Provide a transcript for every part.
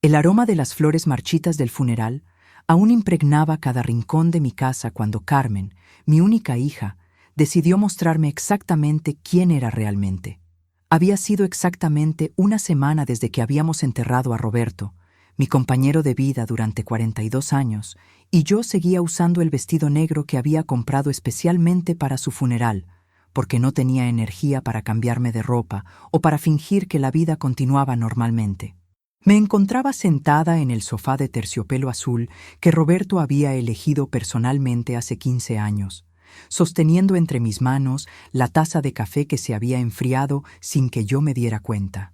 El aroma de las flores marchitas del funeral aún impregnaba cada rincón de mi casa cuando Carmen, mi única hija, decidió mostrarme exactamente quién era realmente. Había sido exactamente una semana desde que habíamos enterrado a Roberto, mi compañero de vida durante 42 años, y yo seguía usando el vestido negro que había comprado especialmente para su funeral, porque no tenía energía para cambiarme de ropa o para fingir que la vida continuaba normalmente. Me encontraba sentada en el sofá de terciopelo azul que Roberto había elegido personalmente hace 15 años, sosteniendo entre mis manos la taza de café que se había enfriado sin que yo me diera cuenta.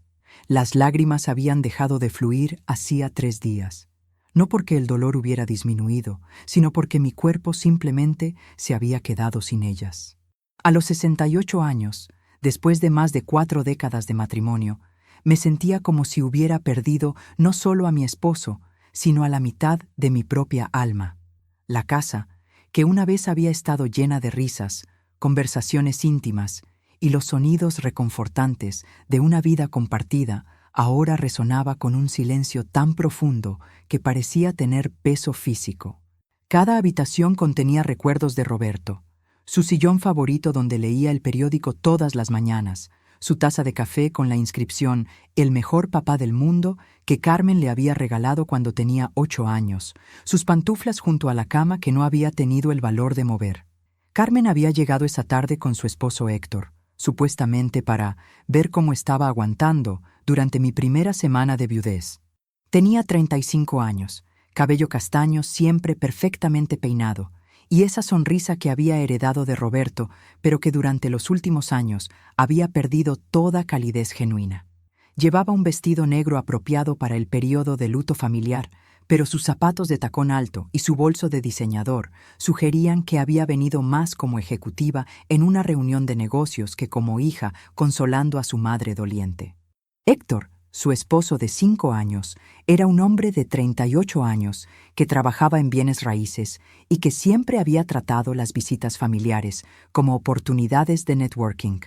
Las lágrimas habían dejado de fluir hacía 3 días, no porque el dolor hubiera disminuido, sino porque mi cuerpo simplemente se había quedado sin ellas. A los 68 años, después de más de 4 décadas de matrimonio, me sentía como si hubiera perdido no solo a mi esposo, sino a la mitad de mi propia alma. La casa, que una vez había estado llena de risas, conversaciones íntimas y los sonidos reconfortantes de una vida compartida, ahora resonaba con un silencio tan profundo que parecía tener peso físico. Cada habitación contenía recuerdos de Roberto, su sillón favorito donde leía el periódico todas las mañanas, su taza de café con la inscripción «El mejor papá del mundo» que Carmen le había regalado cuando tenía 8 años, sus pantuflas junto a la cama que no había tenido el valor de mover. Carmen había llegado esa tarde con su esposo Héctor, supuestamente para ver cómo estaba aguantando durante mi primera semana de viudez. Tenía 35 años, cabello castaño siempre perfectamente peinado, y esa sonrisa que había heredado de Roberto, pero que durante los últimos años había perdido toda calidez genuina. Llevaba un vestido negro apropiado para el período de luto familiar, pero sus zapatos de tacón alto y su bolso de diseñador sugerían que había venido más como ejecutiva en una reunión de negocios que como hija consolando a su madre doliente. Héctor, su esposo de 5 años, era un hombre de 38 años que trabajaba en bienes raíces y que siempre había tratado las visitas familiares como oportunidades de networking.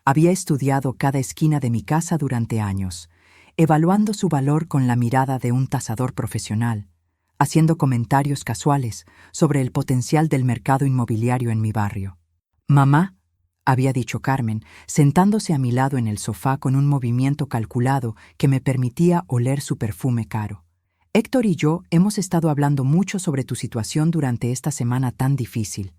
Había estudiado cada esquina de mi casa durante años, evaluando su valor con la mirada de un tasador profesional, haciendo comentarios casuales sobre el potencial del mercado inmobiliario en mi barrio. «Mamá», había dicho Carmen, sentándose a mi lado en el sofá con un movimiento calculado que me permitía oler su perfume caro. «Héctor y yo hemos estado hablando mucho sobre tu situación durante esta semana tan difícil.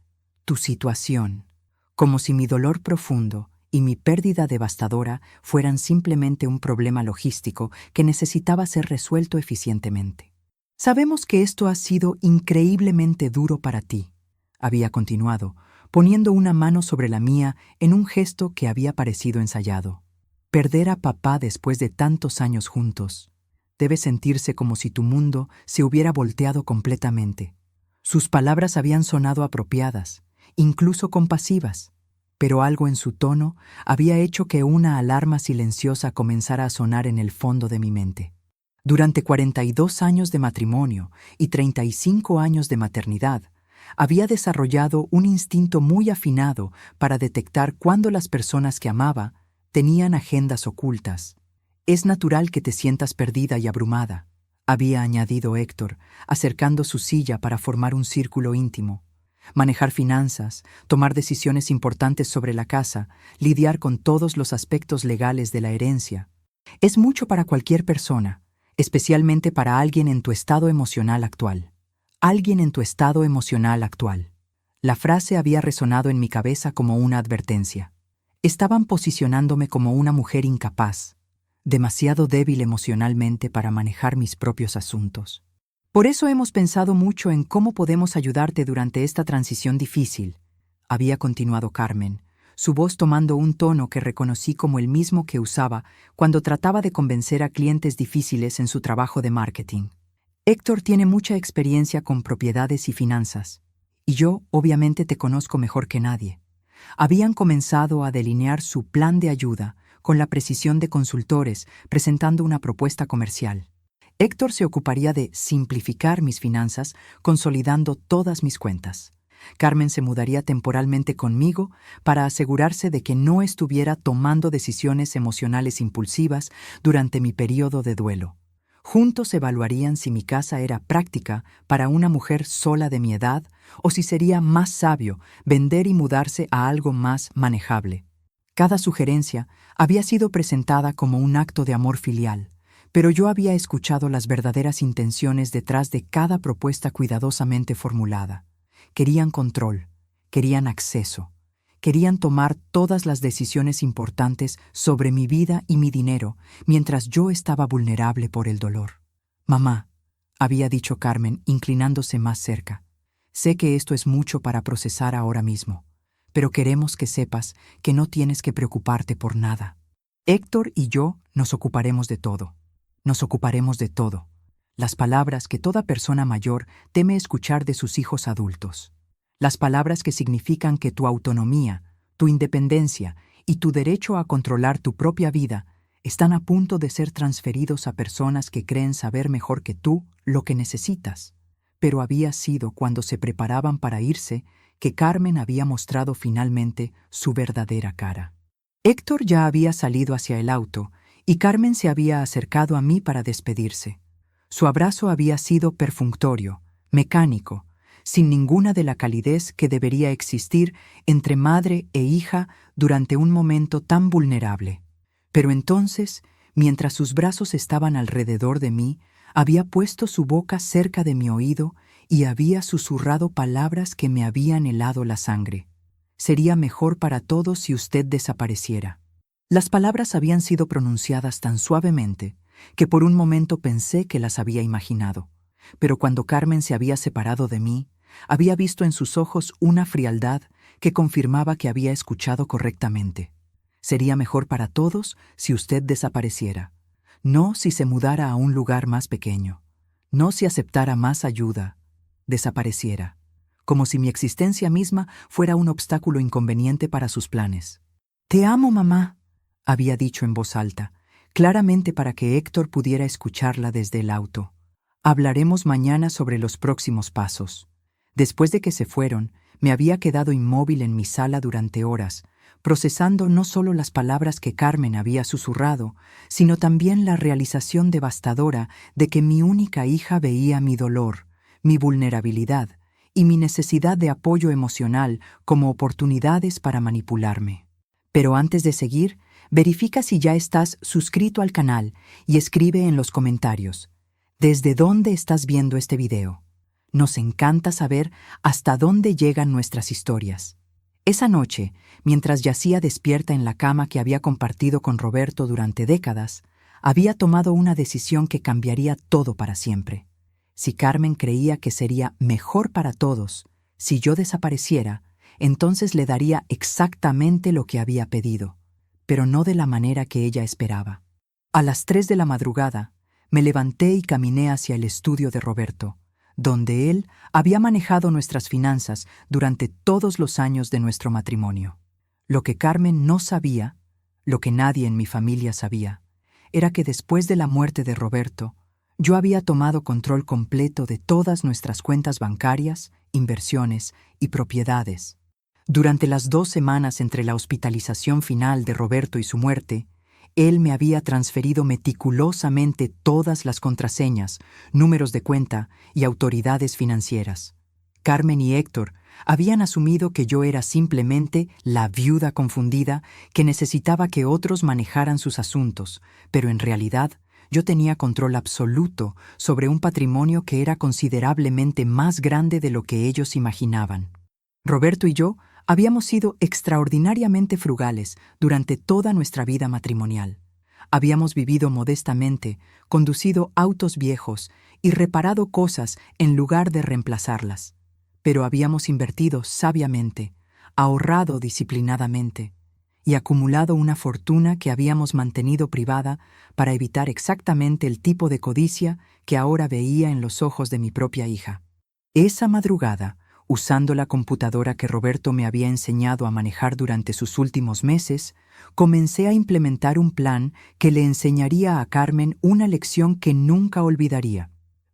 Tu situación. Como si mi dolor profundo y mi pérdida devastadora fueran simplemente un problema logístico que necesitaba ser resuelto eficientemente. Sabemos que esto ha sido increíblemente duro para ti», había continuado, poniendo una mano sobre la mía en un gesto que había parecido ensayado. «Perder a papá después de tantos años juntos debe sentirse como si tu mundo se hubiera volteado completamente». Sus palabras habían sonado apropiadas, incluso compasivas, pero algo en su tono había hecho que una alarma silenciosa comenzara a sonar en el fondo de mi mente. Durante 42 años de matrimonio y 35 años de maternidad, había desarrollado un instinto muy afinado para detectar cuándo las personas que amaba tenían agendas ocultas. «Es natural que te sientas perdida y abrumada», había añadido Héctor, acercando su silla para formar un círculo íntimo. «Manejar finanzas, tomar decisiones importantes sobre la casa, lidiar con todos los aspectos legales de la herencia. Es mucho para cualquier persona, especialmente para alguien en tu estado emocional actual». «Alguien en tu estado emocional actual». La frase había resonado en mi cabeza como una advertencia. Estaban posicionándome como una mujer incapaz, demasiado débil emocionalmente para manejar mis propios asuntos. «Por eso hemos pensado mucho en cómo podemos ayudarte durante esta transición difícil», había continuado Carmen, su voz tomando un tono que reconocí como el mismo que usaba cuando trataba de convencer a clientes difíciles en su trabajo de marketing. «Héctor tiene mucha experiencia con propiedades y finanzas, y yo, obviamente, te conozco mejor que nadie». Habían comenzado a delinear su plan de ayuda con la precisión de consultores presentando una propuesta comercial. Héctor se ocuparía de simplificar mis finanzas, consolidando todas mis cuentas. Carmen se mudaría temporalmente conmigo para asegurarse de que no estuviera tomando decisiones emocionales impulsivas durante mi periodo de duelo. Juntos evaluarían si mi casa era práctica para una mujer sola de mi edad o si sería más sabio vender y mudarse a algo más manejable. Cada sugerencia había sido presentada como un acto de amor filial, pero yo había escuchado las verdaderas intenciones detrás de cada propuesta cuidadosamente formulada. Querían control, querían acceso, querían tomar todas las decisiones importantes sobre mi vida y mi dinero mientras yo estaba vulnerable por el dolor. Mamá, había dicho Carmen, inclinándose más cerca, sé que esto es mucho para procesar ahora mismo, pero queremos que sepas que no tienes que preocuparte por nada. Héctor y yo nos ocuparemos de todo. Nos ocuparemos de todo. Las palabras que toda persona mayor teme escuchar de sus hijos adultos. Las palabras que significan que tu autonomía, tu independencia y tu derecho a controlar tu propia vida están a punto de ser transferidos a personas que creen saber mejor que tú lo que necesitas. Pero había sido cuando se preparaban para irse que Carmen había mostrado finalmente su verdadera cara. Héctor ya había salido hacia el auto y Carmen se había acercado a mí para despedirse. Su abrazo había sido perfunctorio, mecánico, sin ninguna de la calidez que debería existir entre madre e hija durante un momento tan vulnerable. Pero entonces, mientras sus brazos estaban alrededor de mí, había puesto su boca cerca de mi oído y había susurrado palabras que me habían helado la sangre. Sería mejor para todos si usted desapareciera. Las palabras habían sido pronunciadas tan suavemente que por un momento pensé que las había imaginado. Pero cuando Carmen se había separado de mí, había visto en sus ojos una frialdad que confirmaba que había escuchado correctamente. Sería mejor para todos si usted desapareciera. No si se mudara a un lugar más pequeño. No si aceptara más ayuda. Desapareciera. Como si mi existencia misma fuera un obstáculo inconveniente para sus planes. «Te amo, mamá», había dicho en voz alta, claramente para que Héctor pudiera escucharla desde el auto. Hablaremos mañana sobre los próximos pasos. Después de que se fueron, me había quedado inmóvil en mi sala durante horas, procesando no solo las palabras que Carmen había susurrado, sino también la realización devastadora de que mi única hija veía mi dolor, mi vulnerabilidad y mi necesidad de apoyo emocional como oportunidades para manipularme. Pero antes de seguir, verifica si ya estás suscrito al canal y escribe en los comentarios ¿desde dónde estás viendo este video? Nos encanta saber hasta dónde llegan nuestras historias. Esa noche, mientras yacía despierta en la cama que había compartido con Roberto durante décadas, había tomado una decisión que cambiaría todo para siempre. Si Carmen creía que sería mejor para todos si yo desapareciera, entonces le daría exactamente lo que había pedido, pero no de la manera que ella esperaba. A las 3 de la madrugada, me levanté y caminé hacia el estudio de Roberto, donde él había manejado nuestras finanzas durante todos los años de nuestro matrimonio. Lo que Carmen no sabía, lo que nadie en mi familia sabía, era que después de la muerte de Roberto, yo había tomado control completo de todas nuestras cuentas bancarias, inversiones y propiedades. Durante las 2 semanas entre la hospitalización final de Roberto y su muerte, él me había transferido meticulosamente todas las contraseñas, números de cuenta y autoridades financieras. Carmen y Héctor habían asumido que yo era simplemente la viuda confundida que necesitaba que otros manejaran sus asuntos, pero en realidad yo tenía control absoluto sobre un patrimonio que era considerablemente más grande de lo que ellos imaginaban. Roberto y yo habíamos sido extraordinariamente frugales durante toda nuestra vida matrimonial. Habíamos vivido modestamente, conducido autos viejos y reparado cosas en lugar de reemplazarlas. Pero habíamos invertido sabiamente, ahorrado disciplinadamente y acumulado una fortuna que habíamos mantenido privada para evitar exactamente el tipo de codicia que ahora veía en los ojos de mi propia hija. Esa madrugada, usando la computadora que Roberto me había enseñado a manejar durante sus últimos meses, comencé a implementar un plan que le enseñaría a Carmen una lección que nunca olvidaría.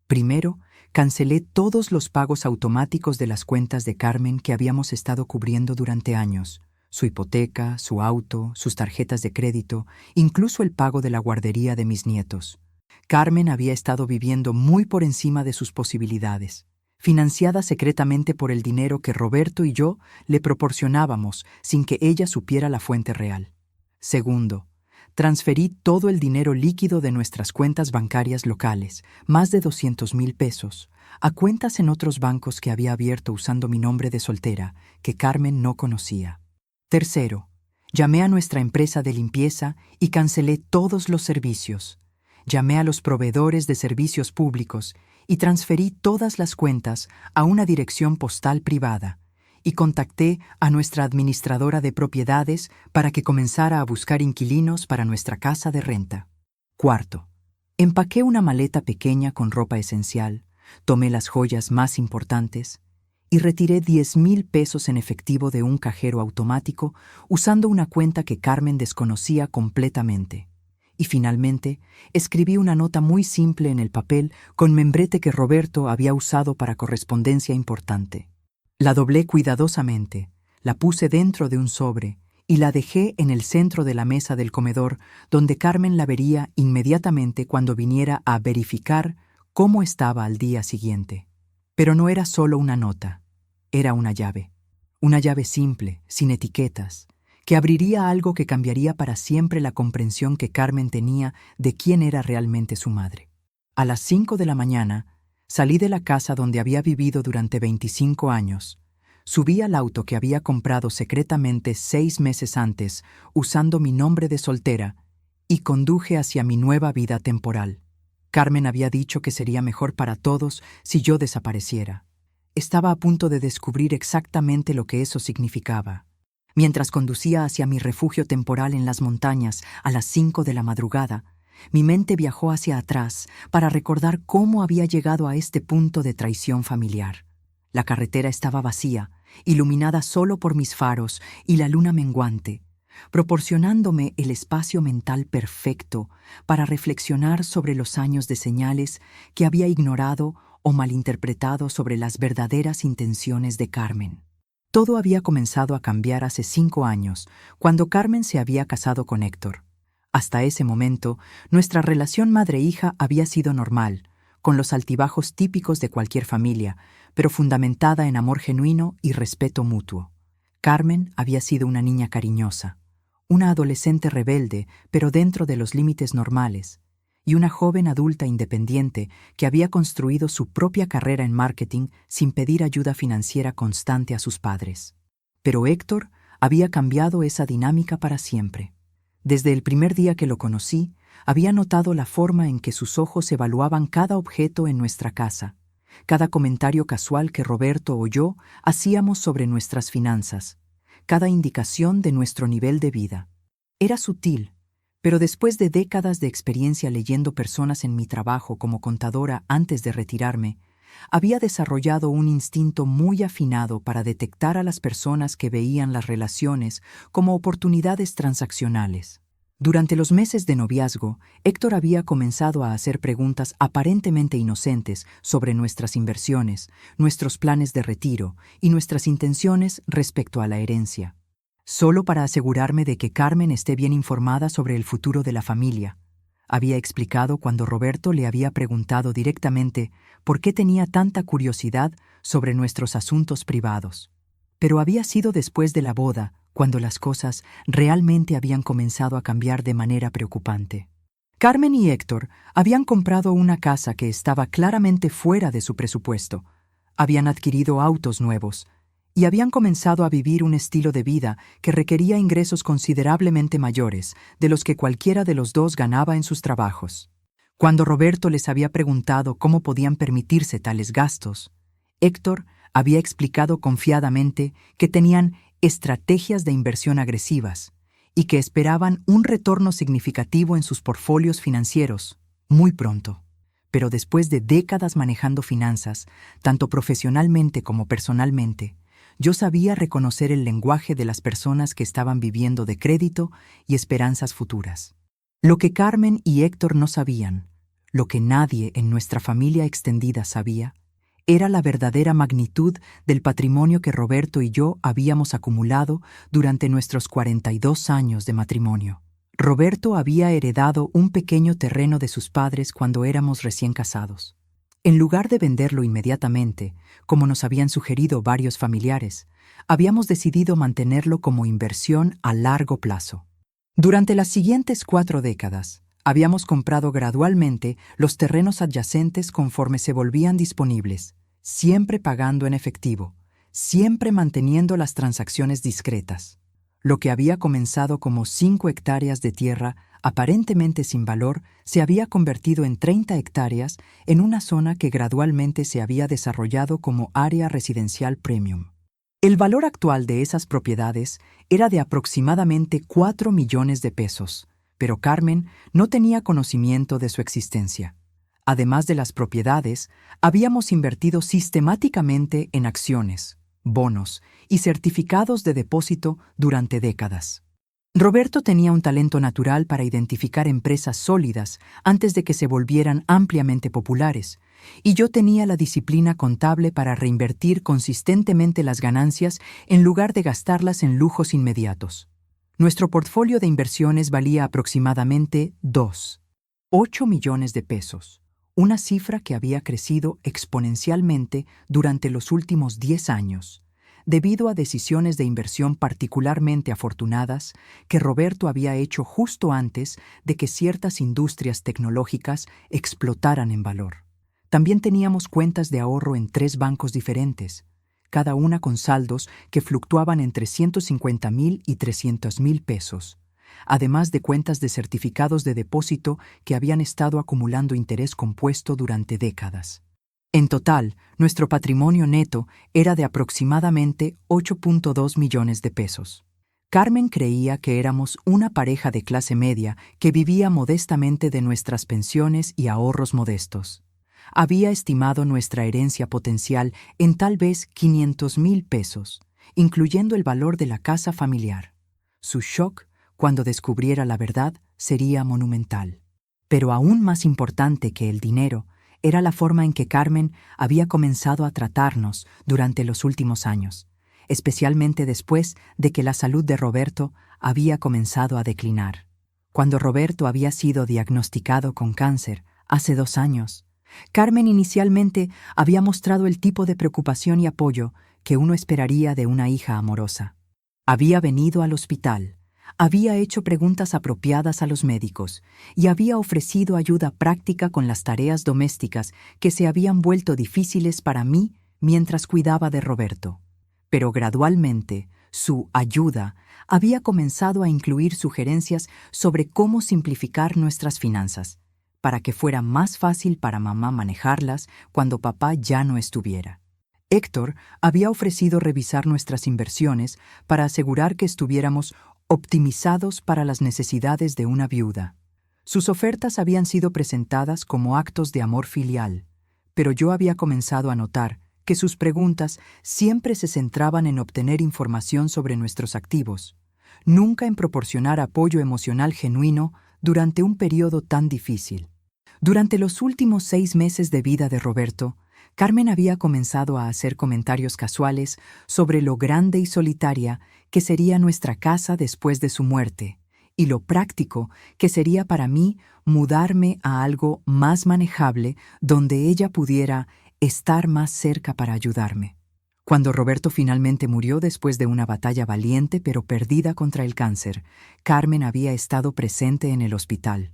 Primero, cancelé todos los pagos automáticos de las cuentas de Carmen que habíamos estado cubriendo durante años: su hipoteca, su auto, sus tarjetas de crédito, incluso el pago de la guardería de mis nietos. Carmen había estado viviendo muy por encima de sus posibilidades, financiada secretamente por el dinero que Roberto y yo le proporcionábamos sin que ella supiera la fuente real. Segundo, transferí todo el dinero líquido de nuestras cuentas bancarias locales, más de 200,000 pesos, a cuentas en otros bancos que había abierto usando mi nombre de soltera, que Carmen no conocía. Tercero, llamé a nuestra empresa de limpieza y cancelé todos los servicios. Llamé a los proveedores de servicios públicos y transferí todas las cuentas a una dirección postal privada y contacté a nuestra administradora de propiedades para que comenzara a buscar inquilinos para nuestra casa de renta. Cuarto, empaqué una maleta pequeña con ropa esencial, tomé las joyas más importantes y retiré 10,000 pesos en efectivo de un cajero automático usando una cuenta que Carmen desconocía completamente. Y finalmente, escribí una nota muy simple en el papel con membrete que Roberto había usado para correspondencia importante. La doblé cuidadosamente, la puse dentro de un sobre y la dejé en el centro de la mesa del comedor, donde Carmen la vería inmediatamente cuando viniera a verificar cómo estaba al día siguiente. Pero no era solo una nota, era una llave simple, sin etiquetas, que abriría algo que cambiaría para siempre la comprensión que Carmen tenía de quién era realmente su madre. A las 5 de la mañana, salí de la casa donde había vivido durante 25 años, subí al auto que había comprado secretamente 6 meses antes, usando mi nombre de soltera, y conduje hacia mi nueva vida temporal. Carmen había dicho que sería mejor para todos si yo desapareciera. Estaba a punto de descubrir exactamente lo que eso significaba. Mientras conducía hacia mi refugio temporal en las montañas a las 5 de la madrugada, mi mente viajó hacia atrás para recordar cómo había llegado a este punto de traición familiar. La carretera estaba vacía, iluminada solo por mis faros y la luna menguante, proporcionándome el espacio mental perfecto para reflexionar sobre los años de señales que había ignorado o malinterpretado sobre las verdaderas intenciones de Carmen. Todo había comenzado a cambiar hace 5 años, cuando Carmen se había casado con Héctor. Hasta ese momento, nuestra relación madre-hija había sido normal, con los altibajos típicos de cualquier familia, pero fundamentada en amor genuino y respeto mutuo. Carmen había sido una niña cariñosa, una adolescente rebelde, pero dentro de los límites normales, y una joven adulta independiente que había construido su propia carrera en marketing sin pedir ayuda financiera constante a sus padres. Pero Héctor había cambiado esa dinámica para siempre. Desde el primer día que lo conocí, había notado la forma en que sus ojos evaluaban cada objeto en nuestra casa, cada comentario casual que Roberto o yo hacíamos sobre nuestras finanzas, cada indicación de nuestro nivel de vida. Era sutil, pero después de décadas de experiencia leyendo personas en mi trabajo como contadora antes de retirarme, había desarrollado un instinto muy afinado para detectar a las personas que veían las relaciones como oportunidades transaccionales. Durante los meses de noviazgo, Héctor había comenzado a hacer preguntas aparentemente inocentes sobre nuestras inversiones, nuestros planes de retiro y nuestras intenciones respecto a la herencia. Solo para asegurarme de que Carmen esté bien informada sobre el futuro de la familia, había explicado cuando Roberto le había preguntado directamente por qué tenía tanta curiosidad sobre nuestros asuntos privados. Pero había sido después de la boda cuando las cosas realmente habían comenzado a cambiar de manera preocupante. Carmen y Héctor habían comprado una casa que estaba claramente fuera de su presupuesto, habían adquirido autos nuevos y habían comenzado a vivir un estilo de vida que requería ingresos considerablemente mayores de los que cualquiera de los dos ganaba en sus trabajos. Cuando Roberto les había preguntado cómo podían permitirse tales gastos, Héctor había explicado confiadamente que tenían estrategias de inversión agresivas y que esperaban un retorno significativo en sus portfolios financieros muy pronto. Pero después de décadas manejando finanzas, tanto profesionalmente como personalmente, yo sabía reconocer el lenguaje de las personas que estaban viviendo de crédito y esperanzas futuras. Lo que Carmen y Héctor no sabían, lo que nadie en nuestra familia extendida sabía, era la verdadera magnitud del patrimonio que Roberto y yo habíamos acumulado durante nuestros 42 años de matrimonio. Roberto había heredado un pequeño terreno de sus padres cuando éramos recién casados. En lugar de venderlo inmediatamente, como nos habían sugerido varios familiares, habíamos decidido mantenerlo como inversión a largo plazo. Durante las siguientes 4 décadas, habíamos comprado gradualmente los terrenos adyacentes conforme se volvían disponibles, siempre pagando en efectivo, siempre manteniendo las transacciones discretas. Lo que había comenzado como 5 hectáreas de tierra aparentemente sin valor se había convertido en 30 hectáreas en una zona que gradualmente se había desarrollado como área residencial premium. El valor actual de esas propiedades era de aproximadamente 4 millones de pesos, pero Carmen no tenía conocimiento de su existencia. Además de las propiedades, habíamos invertido sistemáticamente en acciones, bonos y certificados de depósito durante décadas. Roberto tenía un talento natural para identificar empresas sólidas antes de que se volvieran ampliamente populares, y yo tenía la disciplina contable para reinvertir consistentemente las ganancias en lugar de gastarlas en lujos inmediatos. Nuestro portfolio de inversiones valía aproximadamente 8 millones de pesos, una cifra que había crecido exponencialmente durante los últimos 10 años, debido a decisiones de inversión particularmente afortunadas que Roberto había hecho justo antes de que ciertas industrias tecnológicas explotaran en valor. También teníamos cuentas de ahorro en 3 bancos diferentes, cada una con saldos que fluctuaban entre 150,000 y 300,000 pesos, además de cuentas de certificados de depósito que habían estado acumulando interés compuesto durante décadas. En total, nuestro patrimonio neto era de aproximadamente 8.2 millones de pesos. Carmen creía que éramos una pareja de clase media que vivía modestamente de nuestras pensiones y ahorros modestos. Había estimado nuestra herencia potencial en tal vez 500,000 pesos, incluyendo el valor de la casa familiar. Su shock, cuando descubriera la verdad, sería monumental. Pero aún más importante que el dinero, era la forma en que Carmen había comenzado a tratarnos durante los últimos años, especialmente después de que la salud de Roberto había comenzado a declinar. Cuando Roberto había sido diagnosticado con cáncer hace 2 años, Carmen inicialmente había mostrado el tipo de preocupación y apoyo que uno esperaría de una hija amorosa. Había venido al hospital, había hecho preguntas apropiadas a los médicos y había ofrecido ayuda práctica con las tareas domésticas que se habían vuelto difíciles para mí mientras cuidaba de Roberto. Pero gradualmente, su ayuda había comenzado a incluir sugerencias sobre cómo simplificar nuestras finanzas, para que fuera más fácil para mamá manejarlas cuando papá ya no estuviera. Héctor había ofrecido revisar nuestras inversiones para asegurar que estuviéramos optimizados para las necesidades de una viuda. Sus ofertas habían sido presentadas como actos de amor filial, pero yo había comenzado a notar que sus preguntas siempre se centraban en obtener información sobre nuestros activos, nunca en proporcionar apoyo emocional genuino durante un periodo tan difícil. Durante los últimos 6 meses de vida de Roberto, Carmen había comenzado a hacer comentarios casuales sobre lo grande y solitaria que sería nuestra casa después de su muerte, y lo práctico que sería para mí mudarme a algo más manejable donde ella pudiera estar más cerca para ayudarme. Cuando Roberto finalmente murió después de una batalla valiente pero perdida contra el cáncer, Carmen había estado presente en el hospital.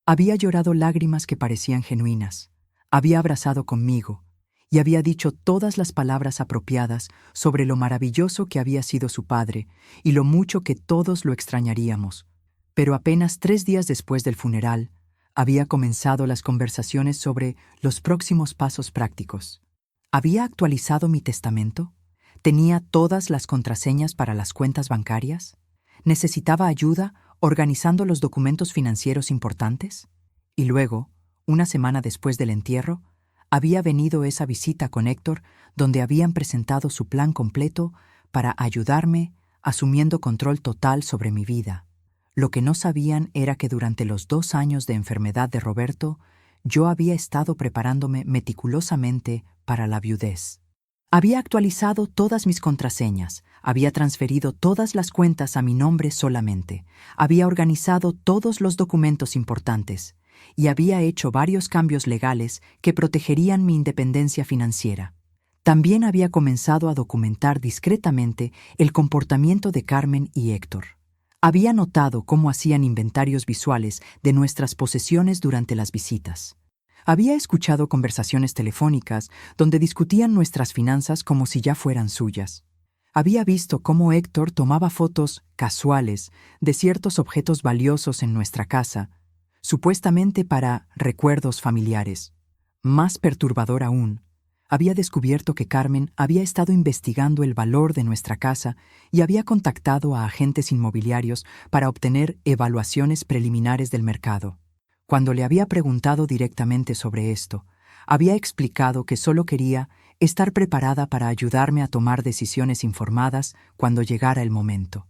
Había llorado lágrimas que parecían genuinas, había abrazado conmigo y había dicho todas las palabras apropiadas sobre lo maravilloso que había sido su padre y lo mucho que todos lo extrañaríamos. Pero apenas 3 días después del funeral, había comenzado las conversaciones sobre los próximos pasos prácticos. ¿Había actualizado mi testamento? ¿Tenía todas las contraseñas para las cuentas bancarias? ¿Necesitaba ayuda organizando los documentos financieros importantes? Y luego, una semana después del entierro, había venido esa visita con Héctor donde habían presentado su plan completo para ayudarme, asumiendo control total sobre mi vida. Lo que no sabían era que durante los 2 años de enfermedad de Roberto, yo había estado preparándome meticulosamente para la viudez. Había actualizado todas mis contraseñas, había transferido todas las cuentas a mi nombre solamente, había organizado todos los documentos importantes y había hecho varios cambios legales que protegerían mi independencia financiera. También había comenzado a documentar discretamente el comportamiento de Carmen y Héctor. Había notado cómo hacían inventarios visuales de nuestras posesiones durante las visitas. Había escuchado conversaciones telefónicas donde discutían nuestras finanzas como si ya fueran suyas. Había visto cómo Héctor tomaba fotos casuales de ciertos objetos valiosos en nuestra casa, supuestamente para recuerdos familiares. Más perturbador aún, había descubierto que Carmen había estado investigando el valor de nuestra casa y había contactado a agentes inmobiliarios para obtener evaluaciones preliminares del mercado. Cuando le había preguntado directamente sobre esto, había explicado que solo quería estar preparada para ayudarme a tomar decisiones informadas cuando llegara el momento.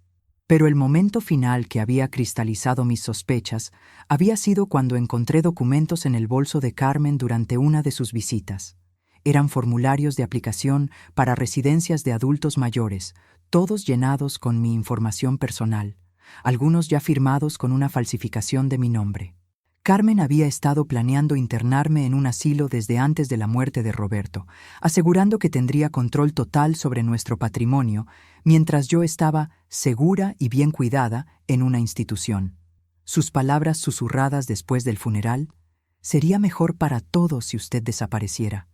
Pero el momento final que había cristalizado mis sospechas había sido cuando encontré documentos en el bolso de Carmen durante una de sus visitas. Eran formularios de aplicación para residencias de adultos mayores, todos llenados con mi información personal, algunos ya firmados con una falsificación de mi nombre. Carmen había estado planeando internarme en un asilo desde antes de la muerte de Roberto, asegurando que tendría control total sobre nuestro patrimonio, mientras yo estaba segura y bien cuidada en una institución. Sus palabras susurradas después del funeral: «Sería mejor para todos si usted desapareciera»,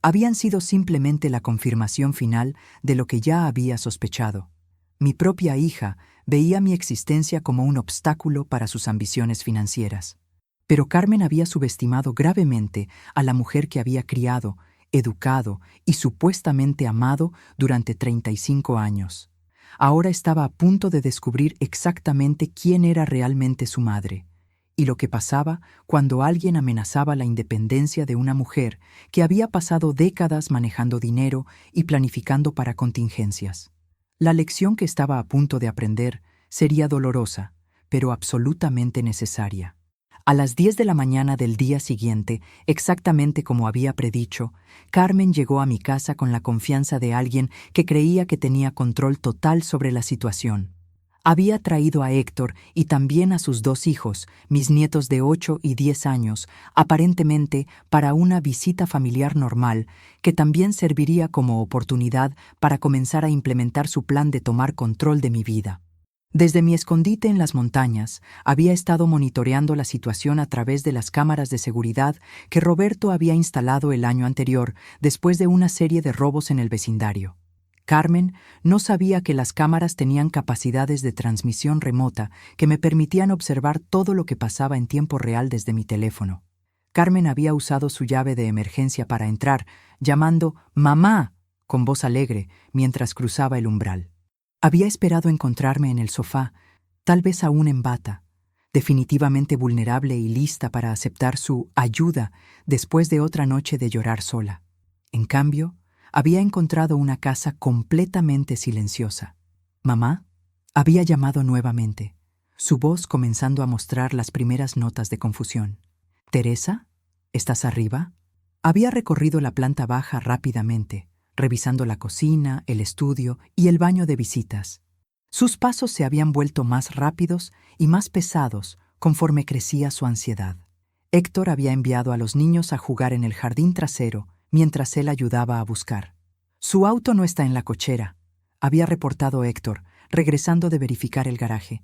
habían sido simplemente la confirmación final de lo que ya había sospechado. Mi propia hija veía mi existencia como un obstáculo para sus ambiciones financieras. Pero Carmen había subestimado gravemente a la mujer que había criado, educado y supuestamente amado durante 35 años. Ahora estaba a punto de descubrir exactamente quién era realmente su madre, y lo que pasaba cuando alguien amenazaba la independencia de una mujer que había pasado décadas manejando dinero y planificando para contingencias. La lección que estaba a punto de aprender sería dolorosa, pero absolutamente necesaria. A las 10 de la mañana del día siguiente, exactamente como había predicho, Carmen llegó a mi casa con la confianza de alguien que creía que tenía control total sobre la situación. Había traído a Héctor y también a sus 2 hijos, mis nietos de 8 y 10 años, aparentemente para una visita familiar normal, que también serviría como oportunidad para comenzar a implementar su plan de tomar control de mi vida. Desde mi escondite en las montañas, había estado monitoreando la situación a través de las cámaras de seguridad que Roberto había instalado el año anterior, después de una serie de robos en el vecindario. Carmen no sabía que las cámaras tenían capacidades de transmisión remota que me permitían observar todo lo que pasaba en tiempo real desde mi teléfono. Carmen había usado su llave de emergencia para entrar, llamando «¡Mamá!» con voz alegre mientras cruzaba el umbral. Había esperado encontrarme en el sofá, tal vez aún en bata, definitivamente vulnerable y lista para aceptar su ayuda después de otra noche de llorar sola. En cambio, había encontrado una casa completamente silenciosa. «¿Mamá?», había llamado nuevamente, su voz comenzando a mostrar las primeras notas de confusión. «¿Teresa? ¿Estás arriba?». Había recorrido la planta baja rápidamente, revisando la cocina, el estudio y el baño de visitas. Sus pasos se habían vuelto más rápidos y más pesados conforme crecía su ansiedad. Héctor había enviado a los niños a jugar en el jardín trasero mientras él ayudaba a buscar. «Su auto no está en la cochera», había reportado Héctor, regresando de verificar el garaje.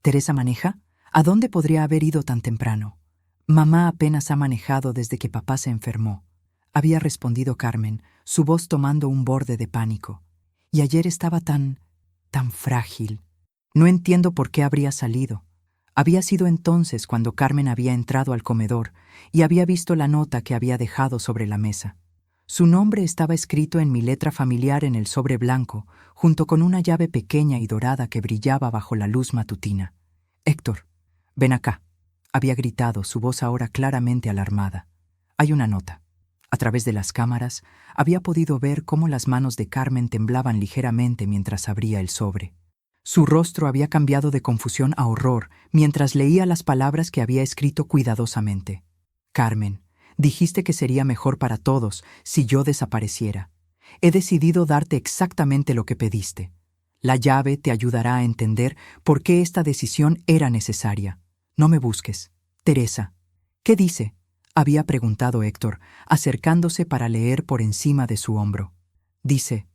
«¿Teresa maneja? ¿A dónde podría haber ido tan temprano?». «Mamá apenas ha manejado desde que papá se enfermó», había respondido Carmen, su voz tomando un borde de pánico. «Y ayer estaba tan frágil. No entiendo por qué habría salido». Había sido entonces cuando Carmen había entrado al comedor y había visto la nota que había dejado sobre la mesa. Su nombre estaba escrito en mi letra familiar en el sobre blanco, junto con una llave pequeña y dorada que brillaba bajo la luz matutina. «Héctor, ven acá», había gritado, su voz ahora claramente alarmada. «Hay una nota». A través de las cámaras, había podido ver cómo las manos de Carmen temblaban ligeramente mientras abría el sobre. Su rostro había cambiado de confusión a horror mientras leía las palabras que había escrito cuidadosamente. «Carmen, dijiste que sería mejor para todos si yo desapareciera. He decidido darte exactamente lo que pediste. La llave te ayudará a entender por qué esta decisión era necesaria. No me busques. Teresa. ¿Qué dice? Había preguntado Héctor, acercándose para leer por encima de su hombro. Dice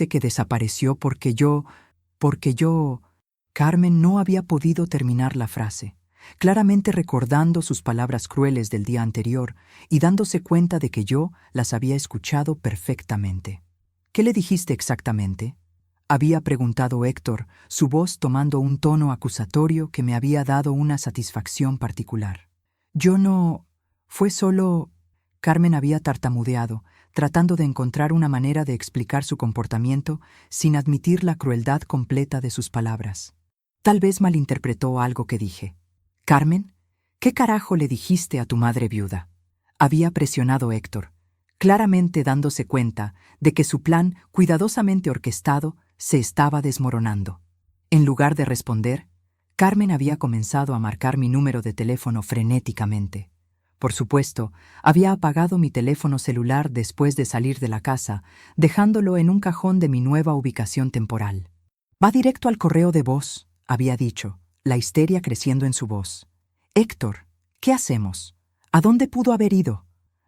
que desapareció porque yo... Carmen no había podido terminar la frase, claramente recordando sus palabras crueles del día anterior y dándose cuenta de que yo las había escuchado perfectamente. ¿Qué le dijiste exactamente? Había preguntado Héctor, su voz tomando un tono acusatorio que me había dado una satisfacción particular. Yo no... Fue solo... Carmen había tartamudeado, tratando de encontrar una manera de explicar su comportamiento sin admitir la crueldad completa de sus palabras. Tal vez malinterpretó algo que dije. «Carmen, ¿qué carajo le dijiste a tu madre viuda?», había presionado Héctor, claramente dándose cuenta de que su plan, cuidadosamente orquestado, se estaba desmoronando. En lugar de responder, Carmen había comenzado a marcar mi número de teléfono frenéticamente. Por supuesto, había apagado mi teléfono celular después de salir de la casa, dejándolo en un cajón de mi nueva ubicación temporal. «Va directo al correo de voz», había dicho, la histeria creciendo en su voz. «Héctor, ¿qué hacemos? ¿A dónde pudo haber ido?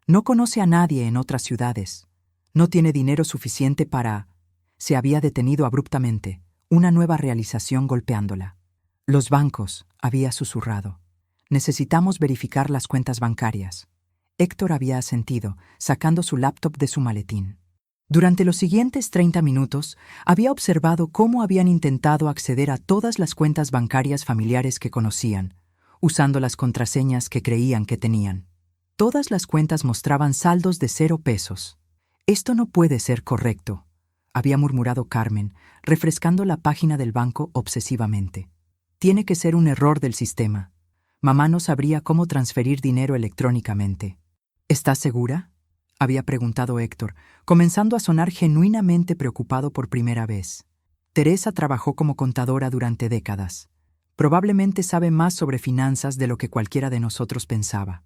No conoce a nadie en otras ciudades. No tiene dinero suficiente para...». Se había detenido abruptamente, una nueva realización golpeándola. «Los bancos», había susurrado. «Necesitamos verificar las cuentas bancarias». Héctor había asentido, sacando su laptop de su maletín. Durante los siguientes 30 minutos, había observado cómo habían intentado acceder a todas las cuentas bancarias familiares que conocían, usando las contraseñas que creían que tenían. Todas las cuentas mostraban saldos de 0 pesos. «Esto no puede ser correcto», había murmurado Carmen, refrescando la página del banco obsesivamente. «Tiene que ser un error del sistema. Mamá no sabría cómo transferir dinero electrónicamente». «¿Estás segura?», había preguntado Héctor, comenzando a sonar genuinamente preocupado por primera vez. Teresa trabajó como contadora durante décadas. Probablemente sabe más sobre finanzas de lo que cualquiera de nosotros pensaba.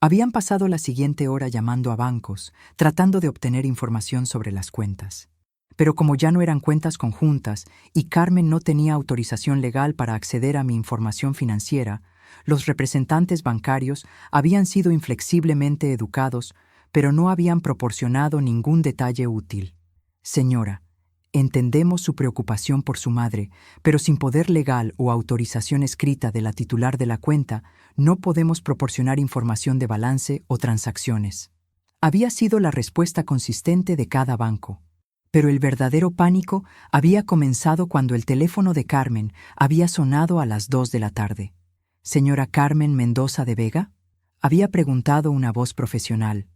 Habían pasado la siguiente hora llamando a bancos, tratando de obtener información sobre las cuentas. Pero como ya no eran cuentas conjuntas y Carmen no tenía autorización legal para acceder a mi información financiera, los representantes bancarios habían sido inflexiblemente educados, pero no habían proporcionado ningún detalle útil. «Señora, entendemos su preocupación por su madre, pero sin poder legal o autorización escrita de la titular de la cuenta, no podemos proporcionar información de balance o transacciones». Había sido la respuesta consistente de cada banco. Pero el verdadero pánico había comenzado cuando el teléfono de Carmen había sonado a las 2 de la tarde. «¿Señora Carmen Mendoza de Vega?», había preguntado una voz profesional.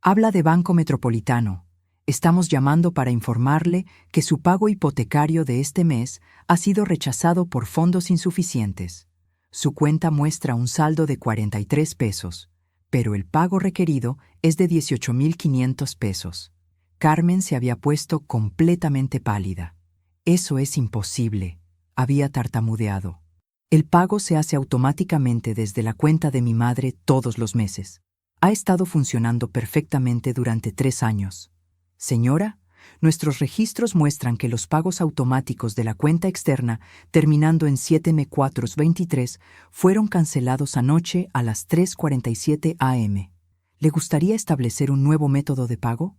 «Habla de Banco Metropolitano. Estamos llamando para informarle que su pago hipotecario de este mes ha sido rechazado por fondos insuficientes. Su cuenta muestra un saldo de 43 pesos, pero el pago requerido es de 18.500 pesos». Carmen se había puesto completamente pálida. «Eso es imposible», había tartamudeado. «El pago se hace automáticamente desde la cuenta de mi madre todos los meses. Ha estado funcionando perfectamente durante 3 años. Señora, nuestros registros muestran que los pagos automáticos de la cuenta externa, terminando en 7M423, fueron cancelados anoche a las 3:47 am. ¿Le gustaría establecer un nuevo método de pago?».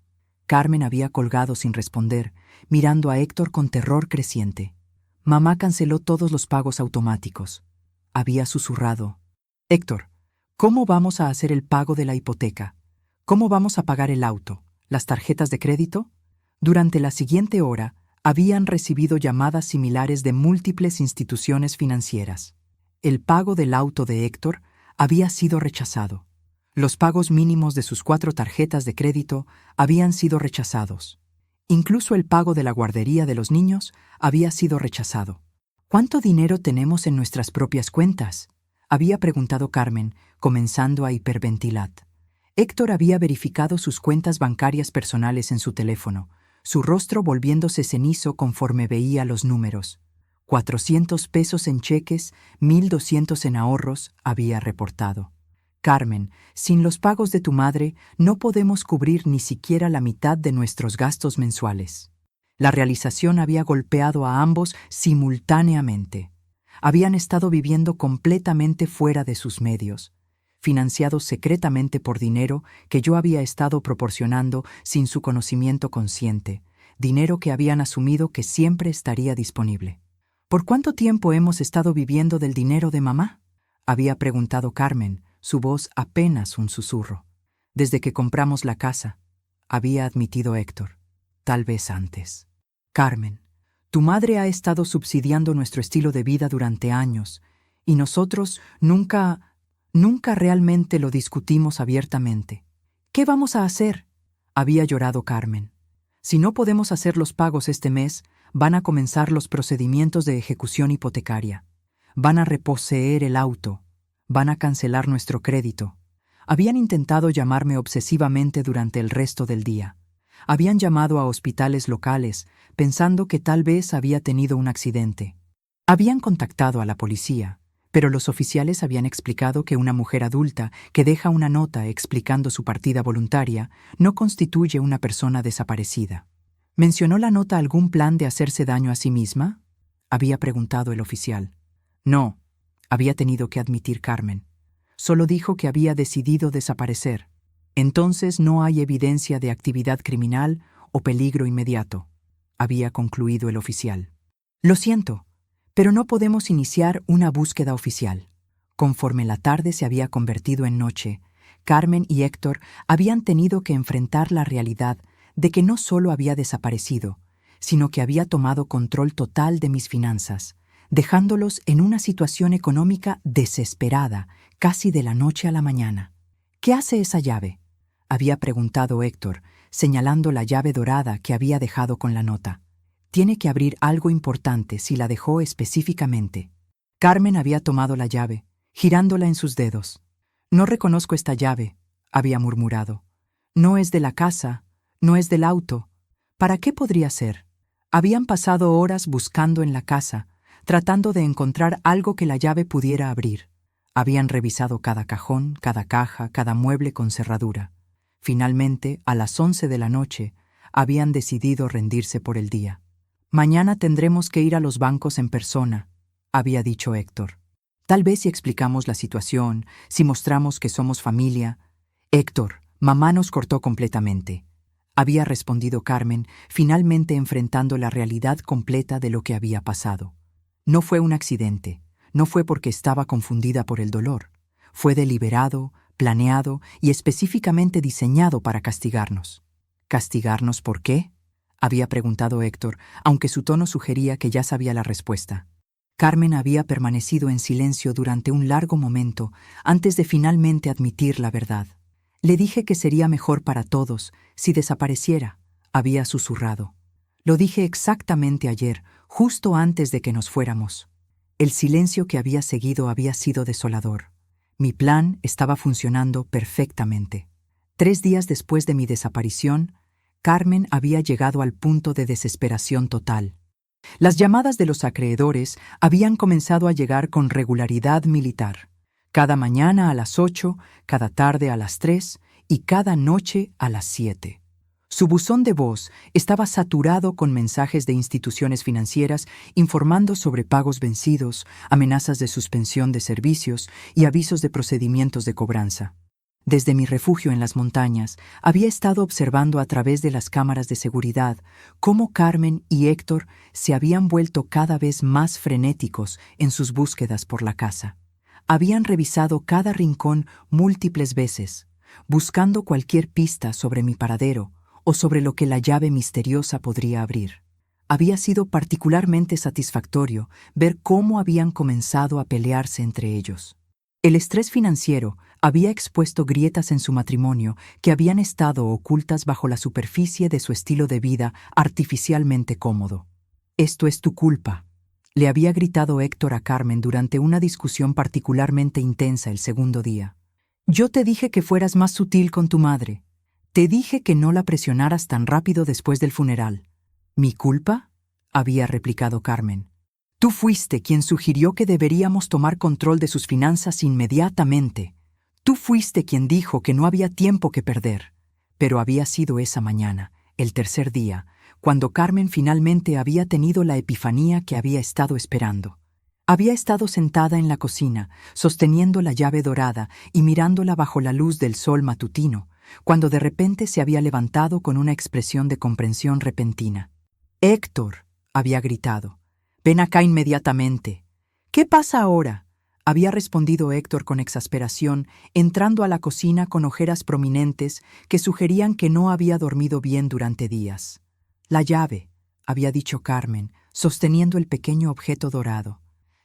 Carmen había colgado sin responder, mirando a Héctor con terror creciente. «Mamá canceló todos los pagos automáticos», había susurrado. «Héctor, ¿cómo vamos a hacer el pago de la hipoteca? ¿Cómo vamos a pagar el auto? ¿Las tarjetas de crédito?». Durante la siguiente hora, habían recibido llamadas similares de múltiples instituciones financieras. El pago del auto de Héctor había sido rechazado. Los pagos mínimos de sus 4 tarjetas de crédito habían sido rechazados. Incluso el pago de la guardería de los niños había sido rechazado. «¿Cuánto dinero tenemos en nuestras propias cuentas?», había preguntado Carmen, comenzando a hiperventilar. Héctor había verificado sus cuentas bancarias personales en su teléfono, su rostro volviéndose cenizo conforme veía los números. 400 pesos en cheques, 1.200 en ahorros, había reportado. Carmen, sin los pagos de tu madre, no podemos cubrir ni siquiera la mitad de nuestros gastos mensuales. La realización había golpeado a ambos simultáneamente. Habían estado viviendo completamente fuera de sus medios, financiados secretamente por dinero que yo había estado proporcionando sin su conocimiento consciente, dinero que habían asumido que siempre estaría disponible. ¿Por cuánto tiempo hemos estado viviendo del dinero de mamá?, había preguntado Carmen, su voz apenas un susurro. Desde que compramos la casa, había admitido Héctor. Tal vez antes. Carmen, tu madre ha estado subsidiando nuestro estilo de vida durante años, y nosotros nunca realmente lo discutimos abiertamente. ¿Qué vamos a hacer?, había llorado Carmen. Si no podemos hacer los pagos este mes, van a comenzar los procedimientos de ejecución hipotecaria. Van a reposeer el auto. Van a cancelar nuestro crédito. Habían intentado llamarme obsesivamente durante el resto del día. Habían llamado a hospitales locales, pensando que tal vez había tenido un accidente. Habían contactado a la policía, pero los oficiales habían explicado que una mujer adulta que deja una nota explicando su partida voluntaria no constituye una persona desaparecida. ¿Mencionó la nota algún plan de hacerse daño a sí misma?, había preguntado el oficial. No, había tenido que admitir Carmen. Solo dijo que había decidido desaparecer. Entonces no hay evidencia de actividad criminal o peligro inmediato, había concluido el oficial. Lo siento, pero no podemos iniciar una búsqueda oficial. Conforme la tarde se había convertido en noche, Carmen y Héctor habían tenido que enfrentar la realidad de que no solo había desaparecido, sino que había tomado control total de mis finanzas, dejándolos en una situación económica desesperada, casi de la noche a la mañana. ¿Qué hace esa llave?, había preguntado Héctor, señalando la llave dorada que había dejado con la nota. Tiene que abrir algo importante si la dejó específicamente. Carmen había tomado la llave, girándola en sus dedos. No reconozco esta llave, había murmurado. No es de la casa, no es del auto. ¿Para qué podría ser? Habían pasado horas buscando en la casa, tratando de encontrar algo que la llave pudiera abrir. Habían revisado cada cajón, cada caja, cada mueble con cerradura. Finalmente, a las 11 de la noche, habían decidido rendirse por el día. Mañana tendremos que ir a los bancos en persona, había dicho Héctor. Tal vez si explicamos la situación, si mostramos que somos familia. Héctor, mamá nos cortó completamente, había respondido Carmen, finalmente enfrentando la realidad completa de lo que había pasado. No fue un accidente, no fue porque estaba confundida por el dolor. Fue deliberado, planeado y específicamente diseñado para castigarnos. ¿Castigarnos por qué?, había preguntado Héctor, aunque su tono sugería que ya sabía la respuesta. Carmen había permanecido en silencio durante un largo momento antes de finalmente admitir la verdad. Le dije que sería mejor para todos si desapareciera, había susurrado. Lo dije exactamente ayer, justo antes de que nos fuéramos. El silencio que había seguido había sido desolador. Mi plan estaba funcionando perfectamente. 3 días después de mi desaparición, Carmen había llegado al punto de desesperación total. Las llamadas de los acreedores habían comenzado a llegar con regularidad militar. Cada mañana a las 8, cada tarde a las 3 y cada noche a las 7. Su buzón de voz estaba saturado con mensajes de instituciones financieras informando sobre pagos vencidos, amenazas de suspensión de servicios y avisos de procedimientos de cobranza. Desde mi refugio en las montañas, había estado observando a través de las cámaras de seguridad cómo Carmen y Héctor se habían vuelto cada vez más frenéticos en sus búsquedas por la casa. Habían revisado cada rincón múltiples veces, buscando cualquier pista sobre mi paradero o sobre lo que la llave misteriosa podría abrir. Había sido particularmente satisfactorio ver cómo habían comenzado a pelearse entre ellos. El estrés financiero había expuesto grietas en su matrimonio que habían estado ocultas bajo la superficie de su estilo de vida artificialmente cómodo. «Esto es tu culpa», le había gritado Héctor a Carmen durante una discusión particularmente intensa el segundo día. «Yo te dije que fueras más sutil con tu madre. Te dije que no la presionaras tan rápido después del funeral». «¿Mi culpa?», había replicado Carmen. «Tú fuiste quien sugirió que deberíamos tomar control de sus finanzas inmediatamente. Tú fuiste quien dijo que no había tiempo que perder. Pero había sido esa mañana, el tercer día, cuando Carmen finalmente había tenido la epifanía que había estado esperando. Había estado sentada en la cocina, sosteniendo la llave dorada y mirándola bajo la luz del sol matutino, cuando de repente se había levantado con una expresión de comprensión repentina. «Héctor», había gritado, «ven acá inmediatamente». «¿Qué pasa ahora?», había respondido Héctor con exasperación, entrando a la cocina con ojeras prominentes que sugerían que no había dormido bien durante días. «La llave», había dicho Carmen, sosteniendo el pequeño objeto dorado.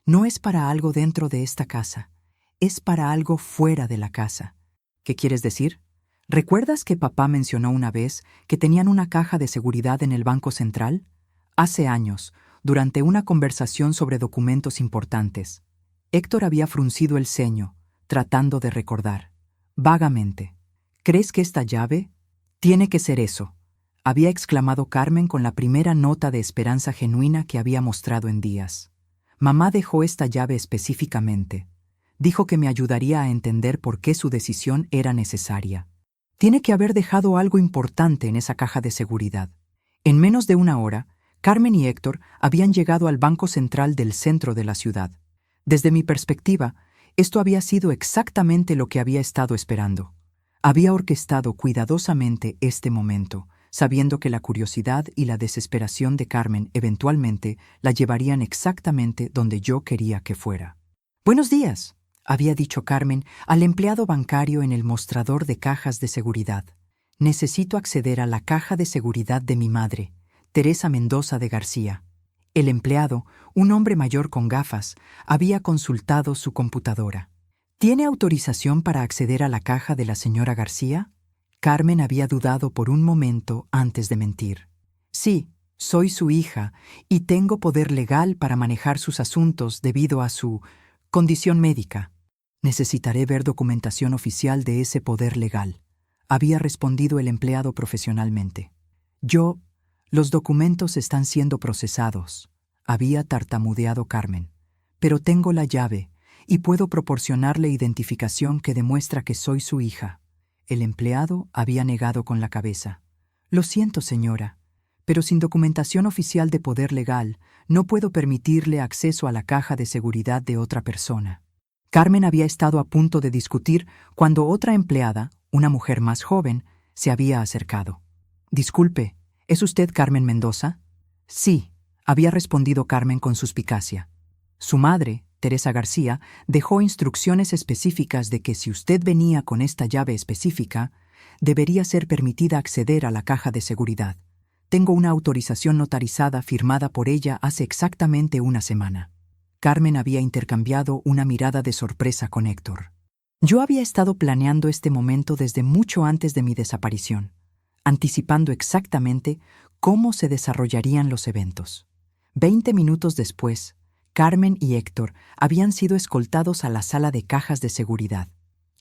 «No es para algo dentro de esta casa, es para algo fuera de la casa». «¿Qué quieres decir? ¿Recuerdas que papá mencionó una vez que tenían una caja de seguridad en el Banco Central? Hace años, durante una conversación sobre documentos importantes». Héctor había fruncido el ceño, tratando de recordar. Vagamente. «¿Crees que esta llave? Tiene que ser eso», había exclamado Carmen con la primera nota de esperanza genuina que había mostrado en días. «Mamá dejó esta llave específicamente. Dijo que me ayudaría a entender por qué su decisión era necesaria. Tiene que haber dejado algo importante en esa caja de seguridad». En menos de una hora, Carmen y Héctor habían llegado al Banco Central del centro de la ciudad. Desde mi perspectiva, esto había sido exactamente lo que había estado esperando. Había orquestado cuidadosamente este momento, sabiendo que la curiosidad y la desesperación de Carmen eventualmente la llevarían exactamente donde yo quería que fuera. «Buenos días», había dicho Carmen al empleado bancario en el mostrador de cajas de seguridad. «Necesito acceder a la caja de seguridad de mi madre, Teresa Mendoza de García». El empleado, un hombre mayor con gafas, había consultado su computadora. «¿Tiene autorización para acceder a la caja de la señora García?». Carmen había dudado por un momento antes de mentir. «Sí, soy su hija y tengo poder legal para manejar sus asuntos debido a su condición médica». «Necesitaré ver documentación oficial de ese poder legal», había respondido el empleado profesionalmente. «Los documentos están siendo procesados», había tartamudeado Carmen. «Pero tengo la llave y puedo proporcionarle identificación que demuestra que soy su hija». El empleado había negado con la cabeza. «Lo siento, señora, pero sin documentación oficial de poder legal no puedo permitirle acceso a la caja de seguridad de otra persona». Carmen había estado a punto de discutir cuando otra empleada, una mujer más joven, se había acercado. «Disculpe, ¿es usted Carmen Mendoza?». «Sí», había respondido Carmen con suspicacia. Su madre, Teresa García, dejó instrucciones específicas de que si usted venía con esta llave específica, debería ser permitida acceder a la caja de seguridad. Tengo una autorización notarizada firmada por ella hace exactamente una semana». Carmen había intercambiado una mirada de sorpresa con Héctor. Yo había estado planeando este momento desde mucho antes de mi desaparición, anticipando exactamente cómo se desarrollarían los eventos. 20 minutos después, Carmen y Héctor habían sido escoltados a la sala de cajas de seguridad.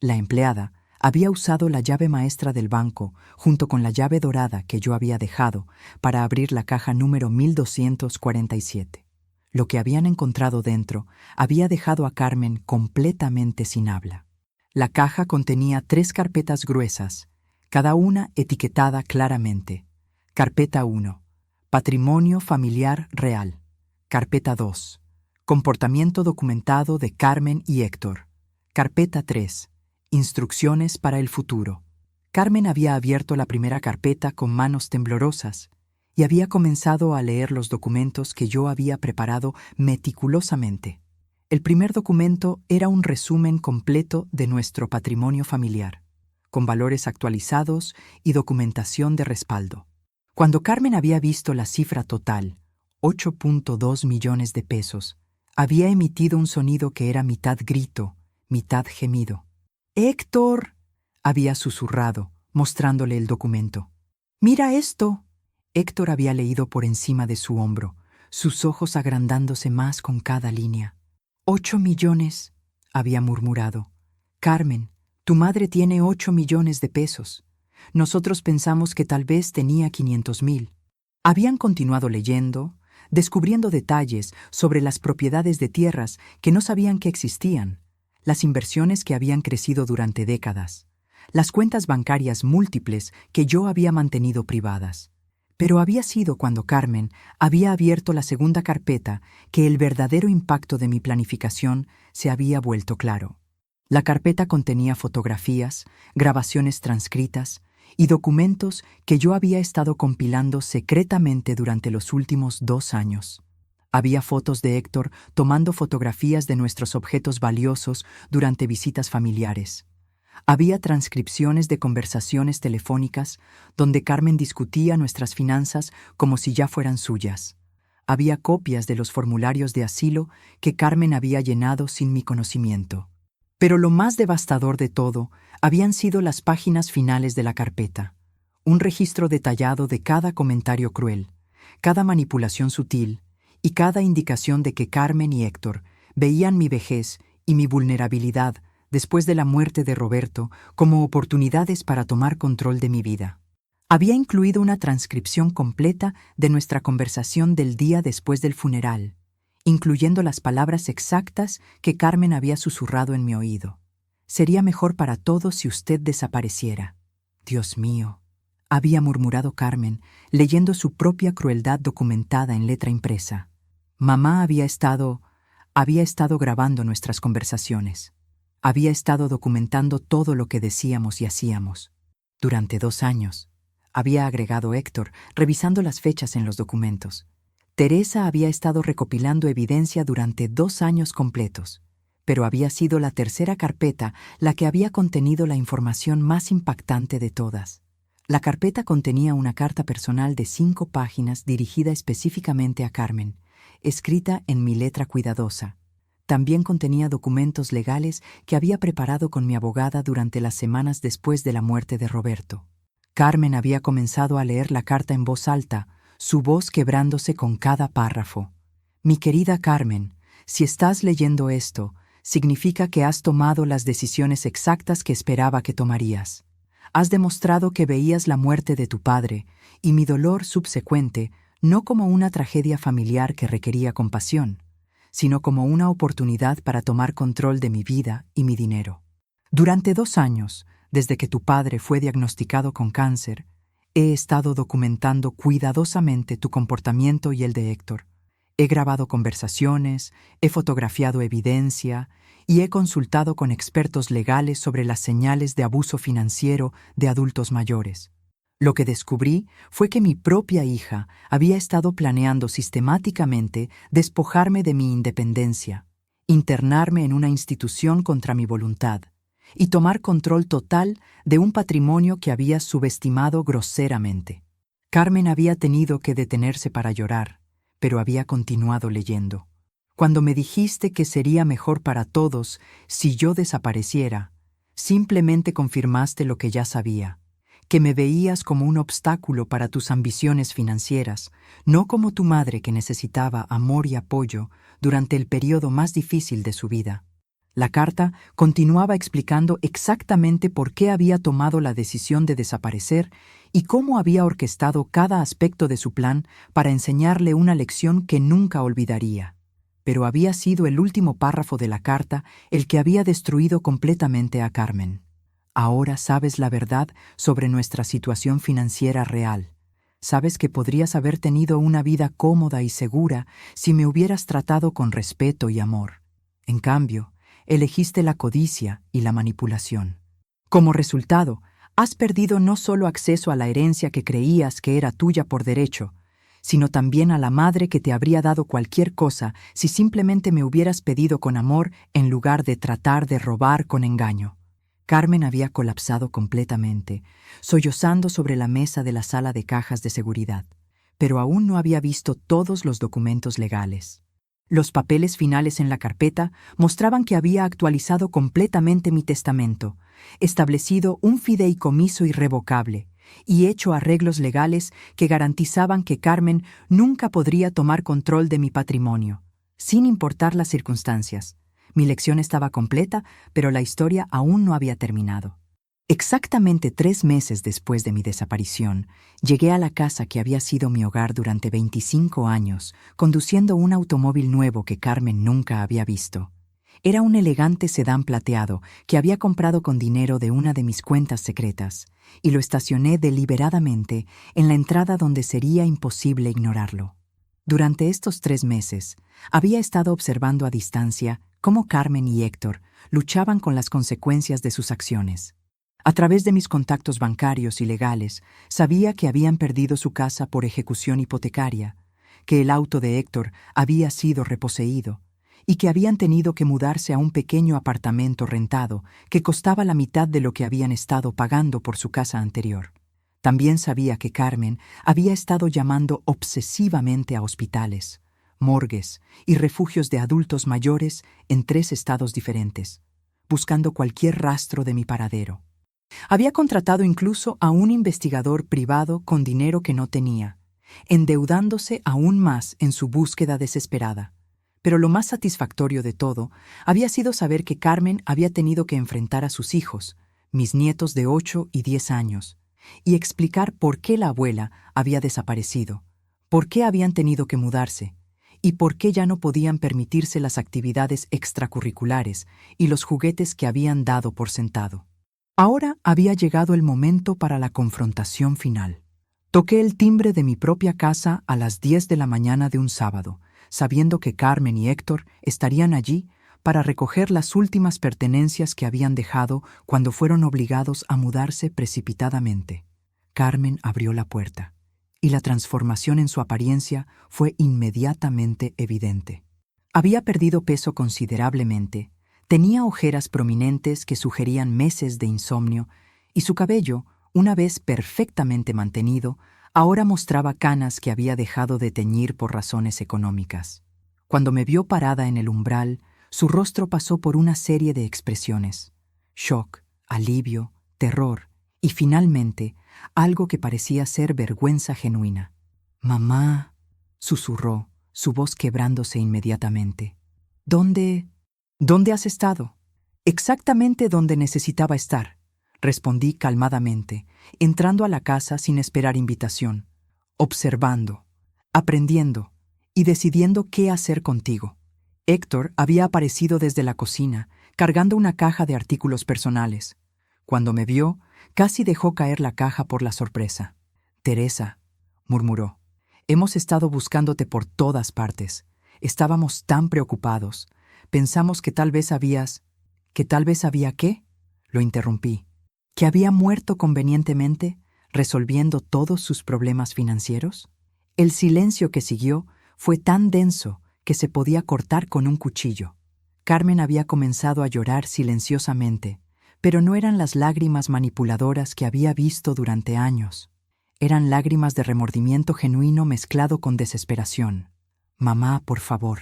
La empleada había usado la llave maestra del banco junto con la llave dorada que yo había dejado para abrir la caja número 1247. Lo que habían encontrado dentro había dejado a Carmen completamente sin habla. La caja contenía 3 carpetas gruesas, cada una etiquetada claramente. Carpeta 1. Patrimonio familiar real. Carpeta 2. Comportamiento documentado de Carmen y Héctor. Carpeta 3. Instrucciones para el futuro. Carmen había abierto la primera carpeta con manos temblorosas y había comenzado a leer los documentos que yo había preparado meticulosamente. El primer documento era un resumen completo de nuestro patrimonio familiar, con valores actualizados y documentación de respaldo. Cuando Carmen había visto la cifra total, 8.2 millones de pesos, había emitido un sonido que era mitad grito, mitad gemido. «¡Héctor!», había susurrado, mostrándole el documento. «¡Mira esto!». Héctor había leído por encima de su hombro, sus ojos agrandándose más con cada línea. 8 millones, había murmurado. «Carmen, tu madre tiene 8 millones de pesos. Nosotros pensamos que tal vez tenía 500,000. Habían continuado leyendo, descubriendo detalles sobre las propiedades de tierras que no sabían que existían, las inversiones que habían crecido durante décadas, las cuentas bancarias múltiples que yo había mantenido privadas. Pero había sido cuando Carmen había abierto la segunda carpeta que el verdadero impacto de mi planificación se había vuelto claro. La carpeta contenía fotografías, grabaciones transcritas y documentos que yo había estado compilando secretamente durante los últimos 2 años. Había fotos de Héctor tomando fotografías de nuestros objetos valiosos durante visitas familiares. Había transcripciones de conversaciones telefónicas donde Carmen discutía nuestras finanzas como si ya fueran suyas. Había copias de los formularios de asilo que Carmen había llenado sin mi conocimiento. Pero lo más devastador de todo habían sido las páginas finales de la carpeta. Un registro detallado de cada comentario cruel, cada manipulación sutil y cada indicación de que Carmen y Héctor veían mi vejez y mi vulnerabilidad después de la muerte de Roberto como oportunidades para tomar control de mi vida. Había incluido una transcripción completa de nuestra conversación del día después del funeral, incluyendo las palabras exactas que Carmen había susurrado en mi oído. «Sería mejor para todos si usted desapareciera». «Dios mío», había murmurado Carmen, leyendo su propia crueldad documentada en letra impresa. Mamá había estado grabando nuestras conversaciones. Había estado documentando todo lo que decíamos y hacíamos. Durante 2 años, había agregado Héctor, revisando las fechas en los documentos. Teresa había estado recopilando evidencia durante 2 años completos, pero había sido la tercera carpeta la que había contenido la información más impactante de todas. La carpeta contenía una carta personal de 5 páginas dirigida específicamente a Carmen, escrita en mi letra cuidadosa. También contenía documentos legales que había preparado con mi abogada durante las semanas después de la muerte de Roberto. Carmen había comenzado a leer la carta en voz alta, su voz quebrándose con cada párrafo. «Mi querida Carmen, si estás leyendo esto, significa que has tomado las decisiones exactas que esperaba que tomarías. Has demostrado que veías la muerte de tu padre y mi dolor subsecuente no como una tragedia familiar que requería compasión, sino como una oportunidad para tomar control de mi vida y mi dinero. Durante 2 años, desde que tu padre fue diagnosticado con cáncer, he estado documentando cuidadosamente tu comportamiento y el de Héctor. He grabado conversaciones, he fotografiado evidencia y he consultado con expertos legales sobre las señales de abuso financiero de adultos mayores. Lo que descubrí fue que mi propia hija había estado planeando sistemáticamente despojarme de mi independencia, internarme en una institución contra mi voluntad y tomar control total de un patrimonio que había subestimado groseramente. Carmen había tenido que detenerse para llorar, pero había continuado leyendo. Cuando me dijiste que sería mejor para todos si yo desapareciera, simplemente confirmaste lo que ya sabía, que me veías como un obstáculo para tus ambiciones financieras, no como tu madre que necesitaba amor y apoyo durante el periodo más difícil de su vida. La carta continuaba explicando exactamente por qué había tomado la decisión de desaparecer y cómo había orquestado cada aspecto de su plan para enseñarle una lección que nunca olvidaría. Pero había sido el último párrafo de la carta el que había destruido completamente a Carmen. Ahora sabes la verdad sobre nuestra situación financiera real. Sabes que podrías haber tenido una vida cómoda y segura si me hubieras tratado con respeto y amor. En cambio, elegiste la codicia y la manipulación. Como resultado, has perdido no solo acceso a la herencia que creías que era tuya por derecho, sino también a la madre que te habría dado cualquier cosa si simplemente me hubieras pedido con amor en lugar de tratar de robar con engaño. Carmen había colapsado completamente, sollozando sobre la mesa de la sala de cajas de seguridad, pero aún no había visto todos los documentos legales. Los papeles finales en la carpeta mostraban que había actualizado completamente mi testamento, establecido un fideicomiso irrevocable y hecho arreglos legales que garantizaban que Carmen nunca podría tomar control de mi patrimonio, sin importar las circunstancias. Mi lección estaba completa, pero la historia aún no había terminado. Exactamente 3 meses después de mi desaparición, llegué a la casa que había sido mi hogar durante 25 años, conduciendo un automóvil nuevo que Carmen nunca había visto. Era un elegante sedán plateado que había comprado con dinero de una de mis cuentas secretas, y lo estacioné deliberadamente en la entrada donde sería imposible ignorarlo. Durante estos 3 meses, había estado observando a distancia cómo Carmen y Héctor luchaban con las consecuencias de sus acciones. A través de mis contactos bancarios y legales, sabía que habían perdido su casa por ejecución hipotecaria, que el auto de Héctor había sido reposeído, y que habían tenido que mudarse a un pequeño apartamento rentado que costaba la mitad de lo que habían estado pagando por su casa anterior. También sabía que Carmen había estado llamando obsesivamente a hospitales, morgues y refugios de adultos mayores en 3 estados diferentes, buscando cualquier rastro de mi paradero. Había contratado incluso a un investigador privado con dinero que no tenía, endeudándose aún más en su búsqueda desesperada. Pero lo más satisfactorio de todo había sido saber que Carmen había tenido que enfrentar a sus hijos, mis nietos de 8 y 10 años, y explicar por qué la abuela había desaparecido, por qué habían tenido que mudarse, y por qué ya no podían permitirse las actividades extracurriculares y los juguetes que habían dado por sentado. Ahora había llegado el momento para la confrontación final. Toqué el timbre de mi propia casa a las 10 de la mañana de un sábado, sabiendo que Carmen y Héctor estarían allí para recoger las últimas pertenencias que habían dejado cuando fueron obligados a mudarse precipitadamente. Carmen abrió la puerta, y la transformación en su apariencia fue inmediatamente evidente. Había perdido peso considerablemente, tenía ojeras prominentes que sugerían meses de insomnio, y su cabello, una vez perfectamente mantenido, ahora mostraba canas que había dejado de teñir por razones económicas. Cuando me vio parada en el umbral, su rostro pasó por una serie de expresiones: shock, alivio, terror y finalmente algo que parecía ser vergüenza genuina. «Mamá», susurró, su voz quebrándose inmediatamente. ¿Dónde has estado?» «Exactamente donde necesitaba estar», respondí calmadamente, entrando a la casa sin esperar invitación, observando, aprendiendo y decidiendo qué hacer contigo. Héctor había aparecido desde la cocina, cargando una caja de artículos personales. Cuando me vio, casi dejó caer la caja por la sorpresa. «Teresa», murmuró, «hemos estado buscándote por todas partes. Estábamos tan preocupados. Pensamos que tal vez habías...» «¿Que tal vez había qué?», lo interrumpí. ¿Que había muerto convenientemente, resolviendo todos sus problemas financieros? El silencio que siguió fue tan denso que se podía cortar con un cuchillo. Carmen había comenzado a llorar silenciosamente, pero no eran las lágrimas manipuladoras que había visto durante años. Eran lágrimas de remordimiento genuino mezclado con desesperación. «Mamá, por favor»,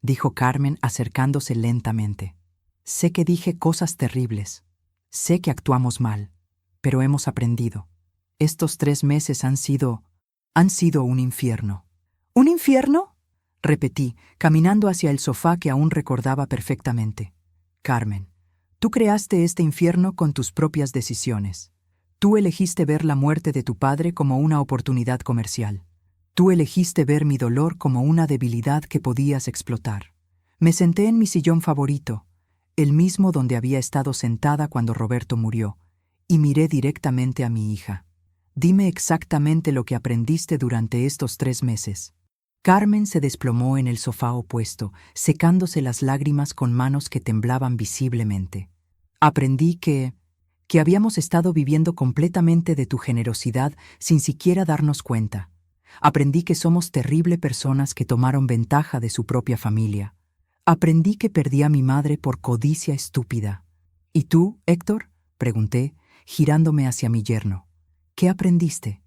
dijo Carmen acercándose lentamente. «Sé que dije cosas terribles. Sé que actuamos mal, pero hemos aprendido. Estos 3 meses han sido un infierno». «¿Un infierno?», repetí, caminando hacia el sofá que aún recordaba perfectamente. «Carmen, tú creaste este infierno con tus propias decisiones. Tú elegiste ver la muerte de tu padre como una oportunidad comercial. Tú elegiste ver mi dolor como una debilidad que podías explotar. Me senté en mi sillón favorito, el mismo donde había estado sentada cuando Roberto murió, y miré directamente a mi hija. Dime exactamente lo que aprendiste durante estos 3 meses». Carmen se desplomó en el sofá opuesto, secándose las lágrimas con manos que temblaban visiblemente. «Aprendí que habíamos estado viviendo completamente de tu generosidad sin siquiera darnos cuenta. Aprendí que somos terribles personas que tomaron ventaja de su propia familia. Aprendí que perdí a mi madre por codicia estúpida». «¿Y tú, Héctor?», pregunté, girándome hacia mi yerno. «¿Qué aprendiste?».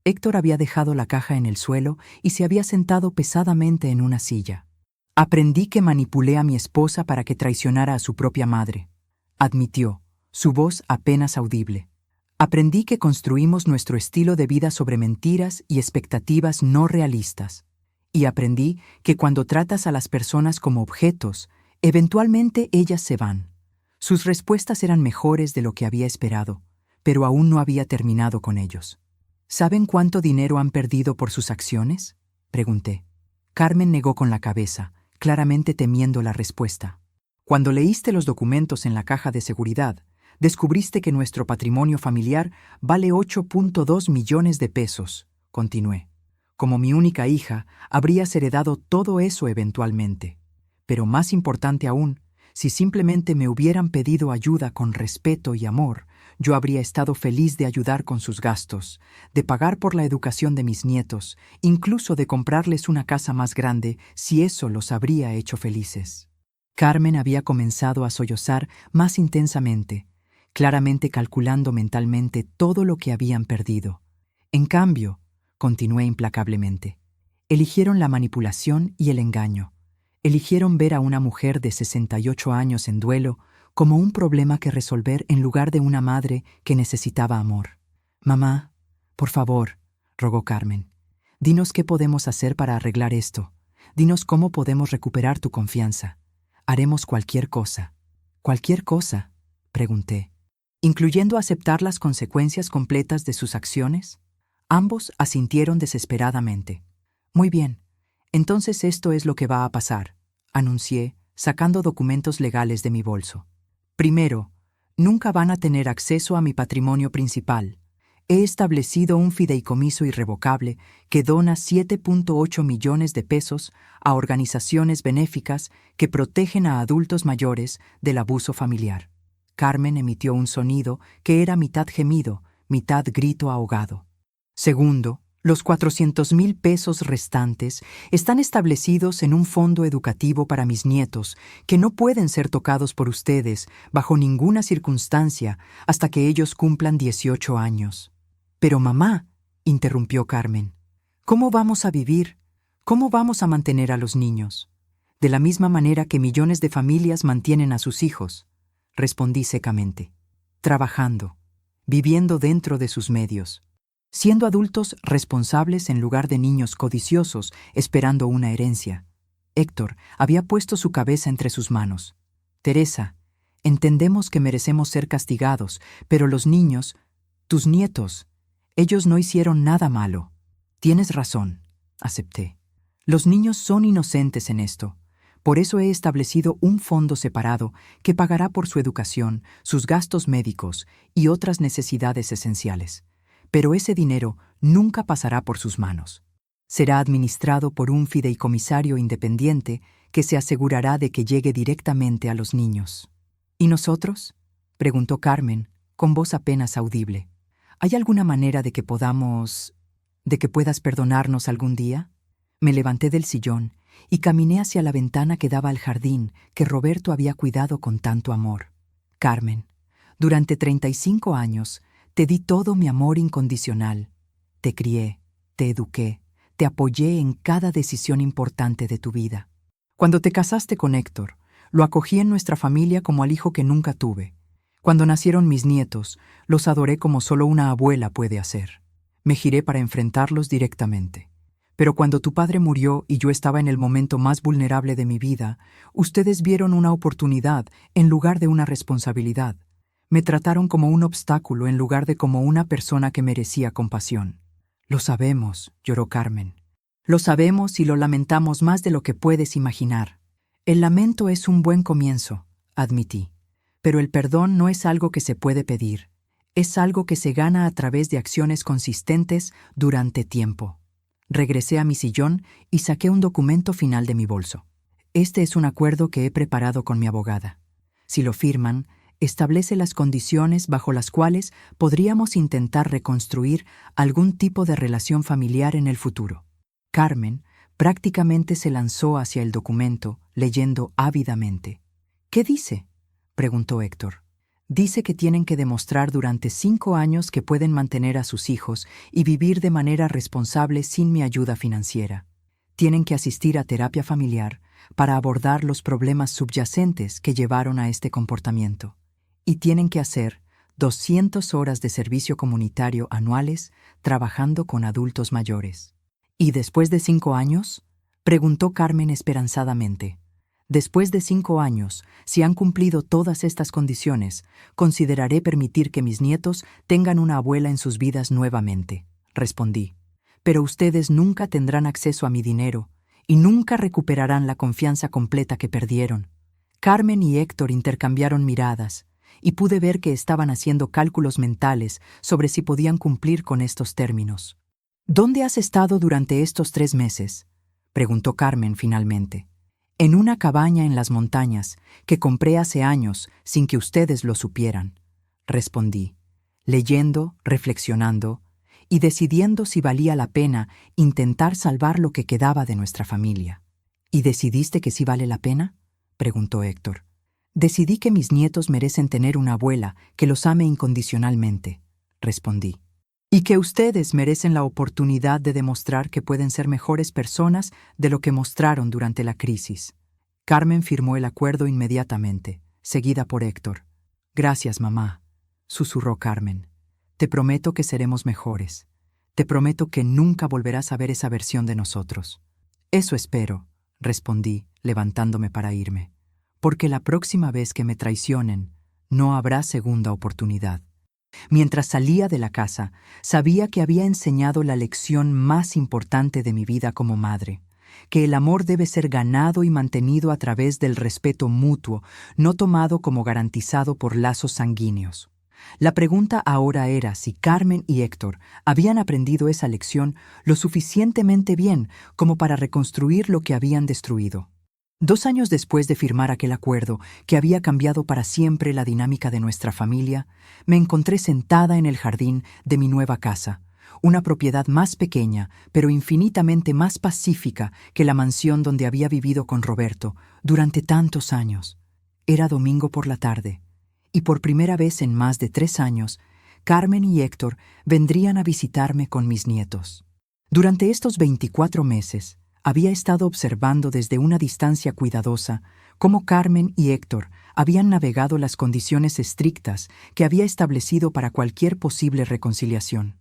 Héctor había dejado la caja en el suelo y se había sentado pesadamente en una silla. «Aprendí que manipulé a mi esposa para que traicionara a su propia madre», admitió, su voz apenas audible. «Aprendí que construimos nuestro estilo de vida sobre mentiras y expectativas no realistas. Y aprendí que cuando tratas a las personas como objetos, eventualmente ellas se van». Sus respuestas eran mejores de lo que había esperado, pero aún no había terminado con ellos. «¿Saben cuánto dinero han perdido por sus acciones?», pregunté. Carmen negó con la cabeza, claramente temiendo la respuesta. Cuando leíste los documentos en la caja de seguridad, descubriste que nuestro patrimonio familiar vale 8.2 millones de pesos, continué. Como mi única hija, habrías heredado todo eso eventualmente. Pero más importante aún, si simplemente me hubieran pedido ayuda con respeto y amor, yo habría estado feliz de ayudar con sus gastos, de pagar por la educación de mis nietos, incluso de comprarles una casa más grande si eso los habría hecho felices. Carmen había comenzado a sollozar más intensamente, claramente calculando mentalmente todo lo que habían perdido. En cambio, continué implacablemente, eligieron la manipulación y el engaño. Eligieron ver a una mujer de 68 años en duelo como un problema que resolver en lugar de una madre que necesitaba amor. «Mamá, por favor», rogó Carmen, «dinos qué podemos hacer para arreglar esto. Dinos cómo podemos recuperar tu confianza. Haremos cualquier cosa». «¿Cualquier cosa?», pregunté. «¿Incluyendo aceptar las consecuencias completas de sus acciones?». Ambos asintieron desesperadamente. «Muy bien. Entonces esto es lo que va a pasar», anuncié, sacando documentos legales de mi bolso. «Primero, nunca van a tener acceso a mi patrimonio principal. He establecido un fideicomiso irrevocable que dona 7.8 millones de pesos a organizaciones benéficas que protegen a adultos mayores del abuso familiar». Carmen emitió un sonido que era mitad gemido, mitad grito ahogado. «Segundo, los 400,000 pesos restantes están establecidos en un fondo educativo para mis nietos que no pueden ser tocados por ustedes bajo ninguna circunstancia hasta que ellos cumplan 18 años. «Pero mamá», interrumpió Carmen, «¿cómo vamos a vivir? ¿Cómo vamos a mantener a los niños?» «De la misma manera que millones de familias mantienen a sus hijos», respondí secamente. «Trabajando, viviendo dentro de sus medios. Siendo adultos responsables en lugar de niños codiciosos esperando una herencia». Héctor había puesto su cabeza entre sus manos. «Teresa, entendemos que merecemos ser castigados, pero los niños, tus nietos, ellos no hicieron nada malo». «Tienes razón», acepté. «Los niños son inocentes en esto. Por eso he establecido un fondo separado que pagará por su educación, sus gastos médicos y otras necesidades esenciales. Pero ese dinero nunca pasará por sus manos. Será administrado por un fideicomisario independiente que se asegurará de que llegue directamente a los niños». «¿Y nosotros?», preguntó Carmen, con voz apenas audible. «¿Hay alguna manera de que puedas perdonarnos algún día?» Me levanté del sillón y caminé hacia la ventana que daba al jardín que Roberto había cuidado con tanto amor. «Carmen, durante 35 años te di todo mi amor incondicional. Te crié, te eduqué, te apoyé en cada decisión importante de tu vida. Cuando te casaste con Héctor, lo acogí en nuestra familia como al hijo que nunca tuve. Cuando nacieron mis nietos, los adoré como solo una abuela puede hacer. Me giré para enfrentarlos directamente. Pero cuando tu padre murió y yo estaba en el momento más vulnerable de mi vida, ustedes vieron una oportunidad en lugar de una responsabilidad. Me trataron como un obstáculo en lugar de como una persona que merecía compasión». «Lo sabemos», lloró Carmen. «Lo sabemos y lo lamentamos más de lo que puedes imaginar. El lamento es un buen comienzo», admití. «Pero el perdón no es algo que se puede pedir. Es algo que se gana a través de acciones consistentes durante tiempo». Regresé a mi sillón y saqué un documento final de mi bolso. «Este es un acuerdo que he preparado con mi abogada. Si lo firman, establece las condiciones bajo las cuales podríamos intentar reconstruir algún tipo de relación familiar en el futuro». Carmen prácticamente se lanzó hacia el documento, leyendo ávidamente. «¿Qué dice?», preguntó Héctor. «Dice que tienen que demostrar durante 5 años que pueden mantener a sus hijos y vivir de manera responsable sin mi ayuda financiera. Tienen que asistir a terapia familiar para abordar los problemas subyacentes que llevaron a este comportamiento. Y tienen que hacer 200 horas de servicio comunitario anuales trabajando con adultos mayores». «¿Y después de 5 años?», preguntó Carmen esperanzadamente. «Después de 5 años, si han cumplido todas estas condiciones, consideraré permitir que mis nietos tengan una abuela en sus vidas nuevamente», respondí. «Pero ustedes nunca tendrán acceso a mi dinero y nunca recuperarán la confianza completa que perdieron». Carmen y Héctor intercambiaron miradas, y pude ver que estaban haciendo cálculos mentales sobre si podían cumplir con estos términos. «¿Dónde has estado durante estos 3 meses?», preguntó Carmen finalmente. «En una cabaña en las montañas que compré hace años sin que ustedes lo supieran», respondí, leyendo, reflexionando y decidiendo si valía la pena intentar salvar lo que quedaba de nuestra familia. «¿Y decidiste que sí vale la pena?», preguntó Héctor. «Decidí que mis nietos merecen tener una abuela que los ame incondicionalmente», respondí. «Y que ustedes merecen la oportunidad de demostrar que pueden ser mejores personas de lo que mostraron durante la crisis». Carmen firmó el acuerdo inmediatamente, seguida por Héctor. «Gracias, mamá», susurró Carmen. «Te prometo que seremos mejores. Te prometo que nunca volverás a ver esa versión de nosotros». «Eso espero», respondí, levantándome para irme. «Porque la próxima vez que me traicionen, no habrá segunda oportunidad». Mientras salía de la casa, sabía que había enseñado la lección más importante de mi vida como madre, que el amor debe ser ganado y mantenido a través del respeto mutuo, no tomado como garantizado por lazos sanguíneos. La pregunta ahora era si Carmen y Héctor habían aprendido esa lección lo suficientemente bien como para reconstruir lo que habían destruido. 2 años después de firmar aquel acuerdo, que había cambiado para siempre la dinámica de nuestra familia, me encontré sentada en el jardín de mi nueva casa, una propiedad más pequeña, pero infinitamente más pacífica que la mansión donde había vivido con Roberto durante tantos años. Era domingo por la tarde, y por primera vez en más de 3 años, Carmen y Héctor vendrían a visitarme con mis nietos. Durante estos 24 meses, había estado observando desde una distancia cuidadosa cómo Carmen y Héctor habían navegado las condiciones estrictas que había establecido para cualquier posible reconciliación.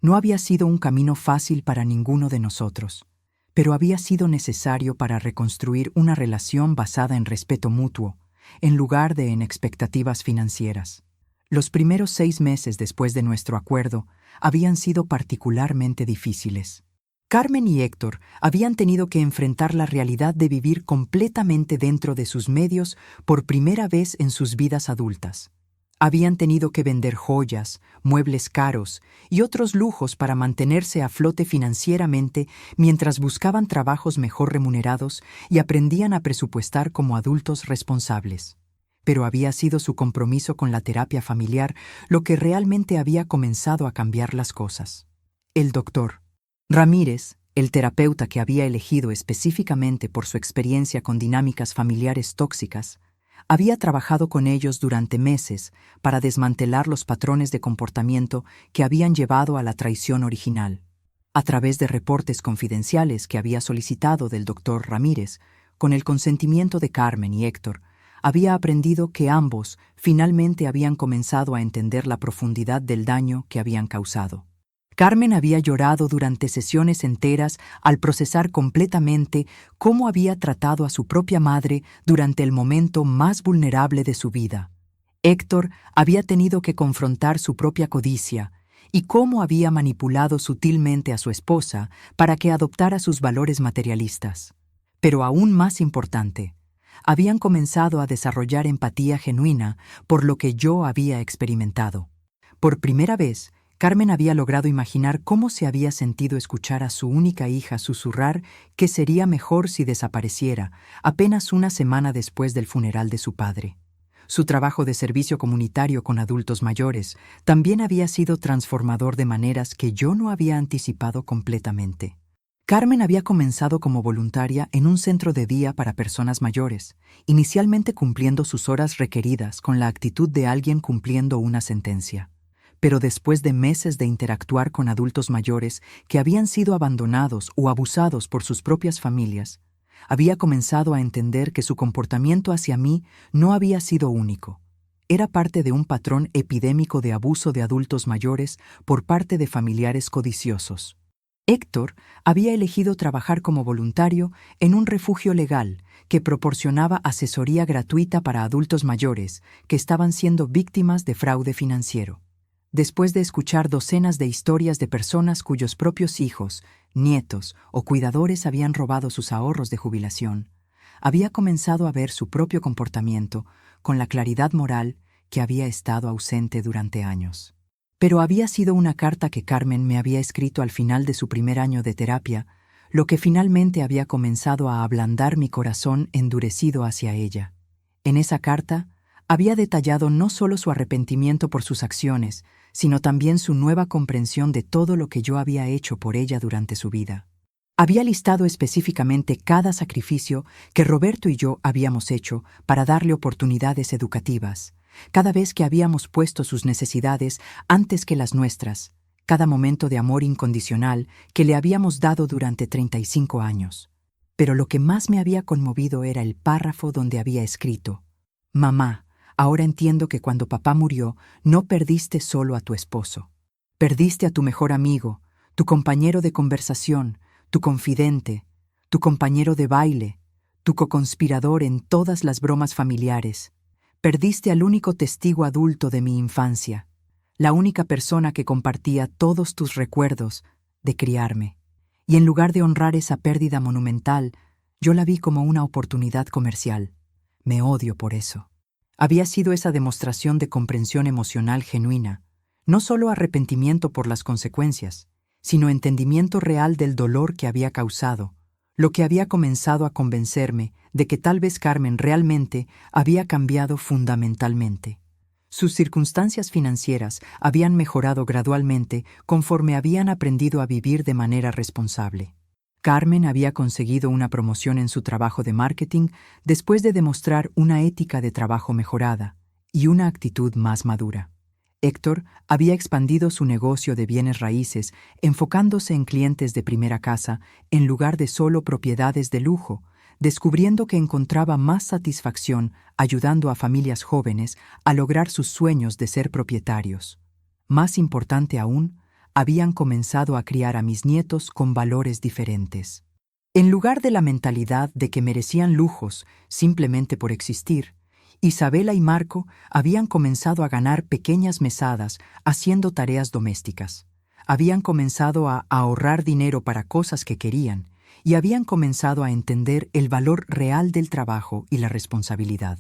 No había sido un camino fácil para ninguno de nosotros, pero había sido necesario para reconstruir una relación basada en respeto mutuo, en lugar de en expectativas financieras. Los primeros 6 meses después de nuestro acuerdo habían sido particularmente difíciles. Carmen y Héctor habían tenido que enfrentar la realidad de vivir completamente dentro de sus medios por primera vez en sus vidas adultas. Habían tenido que vender joyas, muebles caros y otros lujos para mantenerse a flote financieramente mientras buscaban trabajos mejor remunerados y aprendían a presupuestar como adultos responsables. Pero había sido su compromiso con la terapia familiar lo que realmente había comenzado a cambiar las cosas. El doctor Ramírez, el terapeuta que había elegido específicamente por su experiencia con dinámicas familiares tóxicas, había trabajado con ellos durante meses para desmantelar los patrones de comportamiento que habían llevado a la traición original. A través de reportes confidenciales que había solicitado del doctor Ramírez, con el consentimiento de Carmen y Héctor, había aprendido que ambos finalmente habían comenzado a entender la profundidad del daño que habían causado. Carmen había llorado durante sesiones enteras al procesar completamente cómo había tratado a su propia madre durante el momento más vulnerable de su vida. Héctor había tenido que confrontar su propia codicia y cómo había manipulado sutilmente a su esposa para que adoptara sus valores materialistas. Pero aún más importante, habían comenzado a desarrollar empatía genuina por lo que yo había experimentado. Por primera vez, Carmen había logrado imaginar cómo se había sentido escuchar a su única hija susurrar que sería mejor si desapareciera, apenas una semana después del funeral de su padre. Su trabajo de servicio comunitario con adultos mayores también había sido transformador de maneras que yo no había anticipado completamente. Carmen había comenzado como voluntaria en un centro de día para personas mayores, inicialmente cumpliendo sus horas requeridas con la actitud de alguien cumpliendo una sentencia. Pero después de meses de interactuar con adultos mayores que habían sido abandonados o abusados por sus propias familias, había comenzado a entender que su comportamiento hacia mí no había sido único. Era parte de un patrón epidémico de abuso de adultos mayores por parte de familiares codiciosos. Héctor había elegido trabajar como voluntario en un refugio legal que proporcionaba asesoría gratuita para adultos mayores que estaban siendo víctimas de fraude financiero. Después de escuchar docenas de historias de personas cuyos propios hijos, nietos o cuidadores habían robado sus ahorros de jubilación, había comenzado a ver su propio comportamiento con la claridad moral que había estado ausente durante años. Pero había sido una carta que Carmen me había escrito al final de su primer año de terapia, lo que finalmente había comenzado a ablandar mi corazón endurecido hacia ella. En esa carta, había detallado no solo su arrepentimiento por sus acciones, sino también su nueva comprensión de todo lo que yo había hecho por ella durante su vida. Había listado específicamente cada sacrificio que Roberto y yo habíamos hecho para darle oportunidades educativas, cada vez que habíamos puesto sus necesidades antes que las nuestras, cada momento de amor incondicional que le habíamos dado durante 35 años. Pero lo que más me había conmovido era el párrafo donde había escrito: «Mamá, ahora entiendo que cuando papá murió, no perdiste solo a tu esposo. Perdiste a tu mejor amigo, tu compañero de conversación, tu confidente, tu compañero de baile, tu coconspirador en todas las bromas familiares. Perdiste al único testigo adulto de mi infancia, la única persona que compartía todos tus recuerdos de criarme. Y en lugar de honrar esa pérdida monumental, yo la vi como una oportunidad comercial. Me odio por eso». Había sido esa demostración de comprensión emocional genuina, no solo arrepentimiento por las consecuencias, sino entendimiento real del dolor que había causado, lo que había comenzado a convencerme de que tal vez Carmen realmente había cambiado fundamentalmente. Sus circunstancias financieras habían mejorado gradualmente conforme habían aprendido a vivir de manera responsable. Carmen había conseguido una promoción en su trabajo de marketing después de demostrar una ética de trabajo mejorada y una actitud más madura. Héctor había expandido su negocio de bienes raíces, enfocándose en clientes de primera casa en lugar de solo propiedades de lujo, descubriendo que encontraba más satisfacción ayudando a familias jóvenes a lograr sus sueños de ser propietarios. Más importante aún, habían comenzado a criar a mis nietos con valores diferentes. En lugar de la mentalidad de que merecían lujos simplemente por existir, Isabela y Marco habían comenzado a ganar pequeñas mesadas haciendo tareas domésticas. Habían comenzado a ahorrar dinero para cosas que querían y habían comenzado a entender el valor real del trabajo y la responsabilidad.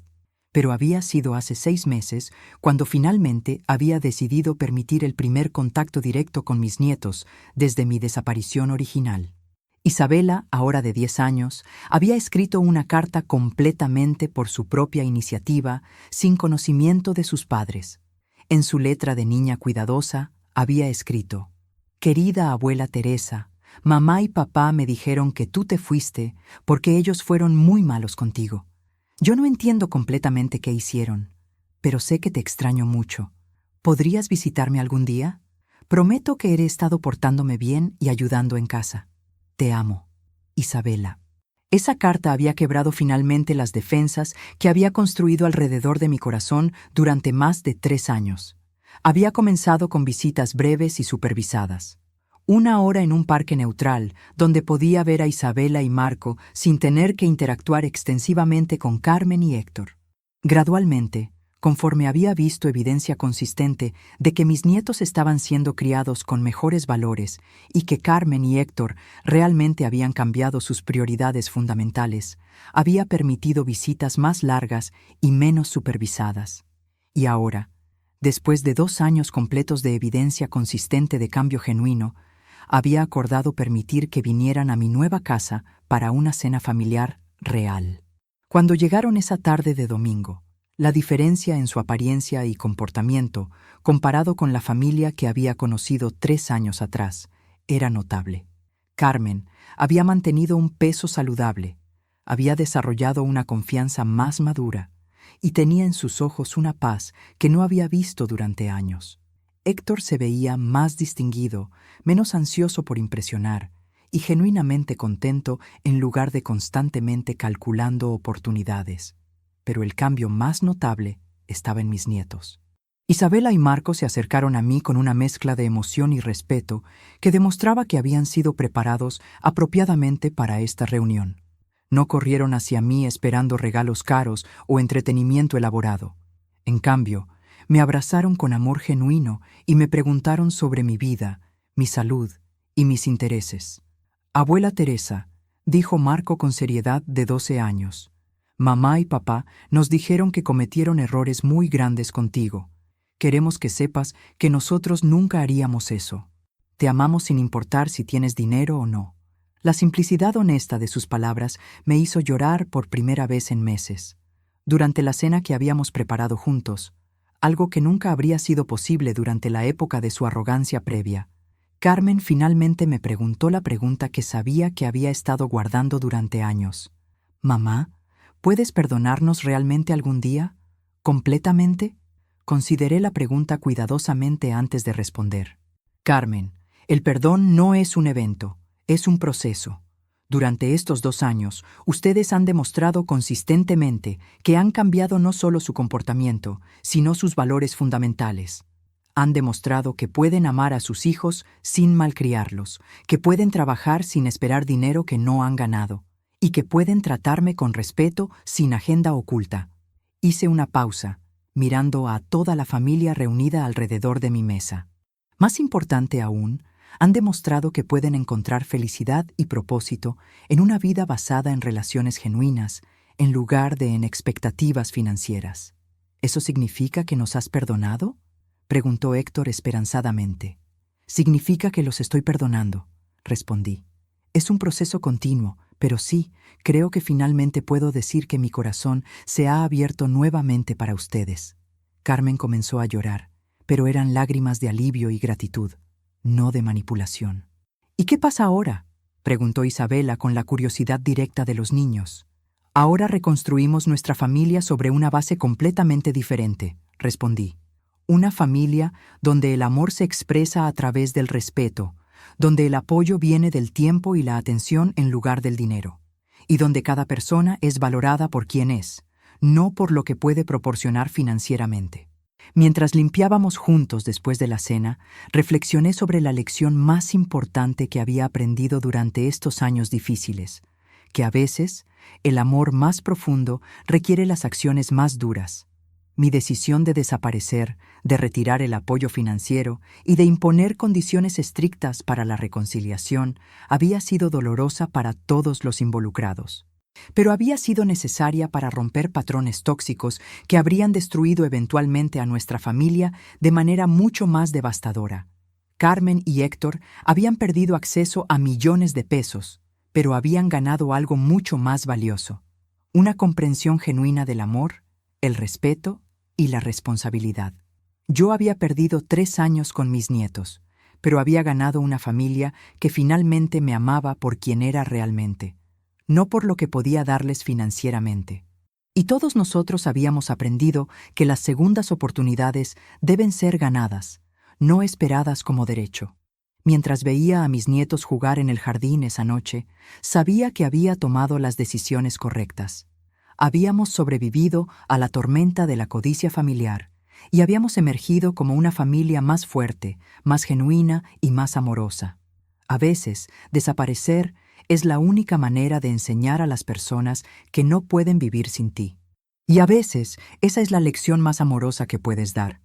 Pero había sido hace 6 meses cuando finalmente había decidido permitir el primer contacto directo con mis nietos desde mi desaparición original. Isabela, ahora de 10 años, había escrito una carta completamente por su propia iniciativa, sin conocimiento de sus padres. En su letra de niña cuidadosa, había escrito: «Querida abuela Teresa, mamá y papá me dijeron que tú te fuiste porque ellos fueron muy malos contigo. Yo no entiendo completamente qué hicieron, pero sé que te extraño mucho. ¿Podrías visitarme algún día? Prometo que he estado portándome bien y ayudando en casa. Te amo, Isabela». Esa carta había quebrado finalmente las defensas que había construido alrededor de mi corazón durante más de 3 años. Había comenzado con visitas breves y supervisadas. 1 hora en un parque neutral, donde podía ver a Isabela y Marco sin tener que interactuar extensivamente con Carmen y Héctor. Gradualmente, conforme había visto evidencia consistente de que mis nietos estaban siendo criados con mejores valores y que Carmen y Héctor realmente habían cambiado sus prioridades fundamentales, había permitido visitas más largas y menos supervisadas. Y ahora, después de 2 años completos de evidencia consistente de cambio genuino, había acordado permitir que vinieran a mi nueva casa para una cena familiar real. Cuando llegaron esa tarde de domingo, la diferencia en su apariencia y comportamiento, comparado con la familia que había conocido 3 años atrás, era notable. Carmen había mantenido un peso saludable, había desarrollado una confianza más madura y tenía en sus ojos una paz que no había visto durante años. Héctor se veía más distinguido, menos ansioso por impresionar y genuinamente contento en lugar de constantemente calculando oportunidades. Pero el cambio más notable estaba en mis nietos. Isabela y Marco se acercaron a mí con una mezcla de emoción y respeto que demostraba que habían sido preparados apropiadamente para esta reunión. No corrieron hacia mí esperando regalos caros o entretenimiento elaborado. En cambio, me abrazaron con amor genuino y me preguntaron sobre mi vida, mi salud y mis intereses. «Abuela Teresa, dijo Marco con seriedad de 12 años. Mamá y papá nos dijeron que cometieron errores muy grandes contigo. Queremos que sepas que nosotros nunca haríamos eso. Te amamos sin importar si tienes dinero o no. La simplicidad honesta de sus palabras me hizo llorar por primera vez en meses. Durante la cena que habíamos preparado juntos, algo que nunca habría sido posible durante la época de su arrogancia previa, Carmen finalmente me preguntó la pregunta que sabía que había estado guardando durante años. «Mamá, ¿puedes perdonarnos realmente algún día? ¿Completamente?» Consideré la pregunta cuidadosamente antes de responder. «Carmen, el perdón no es un evento, es un proceso. Durante estos 2 años, ustedes han demostrado consistentemente que han cambiado no solo su comportamiento, sino sus valores fundamentales. Han demostrado que pueden amar a sus hijos sin malcriarlos, que pueden trabajar sin esperar dinero que no han ganado, y que pueden tratarme con respeto sin agenda oculta». Hice una pausa, mirando a toda la familia reunida alrededor de mi mesa. Más importante aún, han demostrado que pueden encontrar felicidad y propósito en una vida basada en relaciones genuinas, en lugar de en expectativas financieras. ¿Eso significa que nos has perdonado?, preguntó Héctor esperanzadamente. «Significa que los estoy perdonando», respondí. «Es un proceso continuo, pero sí, creo que finalmente puedo decir que mi corazón se ha abierto nuevamente para ustedes». Carmen comenzó a llorar, pero eran lágrimas de alivio y gratitud, no de manipulación. «¿Y qué pasa ahora?», preguntó Isabela con la curiosidad directa de los niños. «Ahora reconstruimos nuestra familia sobre una base completamente diferente», respondí. «Una familia donde el amor se expresa a través del respeto, donde el apoyo viene del tiempo y la atención en lugar del dinero, y donde cada persona es valorada por quien es, no por lo que puede proporcionar financieramente». Mientras limpiábamos juntos después de la cena, reflexioné sobre la lección más importante que había aprendido durante estos años difíciles, que a veces el amor más profundo requiere las acciones más duras. Mi decisión de desaparecer, de retirar el apoyo financiero y de imponer condiciones estrictas para la reconciliación había sido dolorosa para todos los involucrados, pero había sido necesaria para romper patrones tóxicos que habrían destruido eventualmente a nuestra familia de manera mucho más devastadora. Carmen y Héctor habían perdido acceso a millones de pesos, pero habían ganado algo mucho más valioso: una comprensión genuina del amor, el respeto y la responsabilidad. Yo había perdido 3 años con mis nietos, pero había ganado una familia que finalmente me amaba por quien era realmente, no por lo que podía darles financieramente. Y todos nosotros habíamos aprendido que las segundas oportunidades deben ser ganadas, no esperadas como derecho. Mientras veía a mis nietos jugar en el jardín esa noche, sabía que había tomado las decisiones correctas. Habíamos sobrevivido a la tormenta de la codicia familiar y habíamos emergido como una familia más fuerte, más genuina y más amorosa. A veces, desaparecer es la única manera de enseñar a las personas que no pueden vivir sin ti. Y a veces, esa es la lección más amorosa que puedes dar.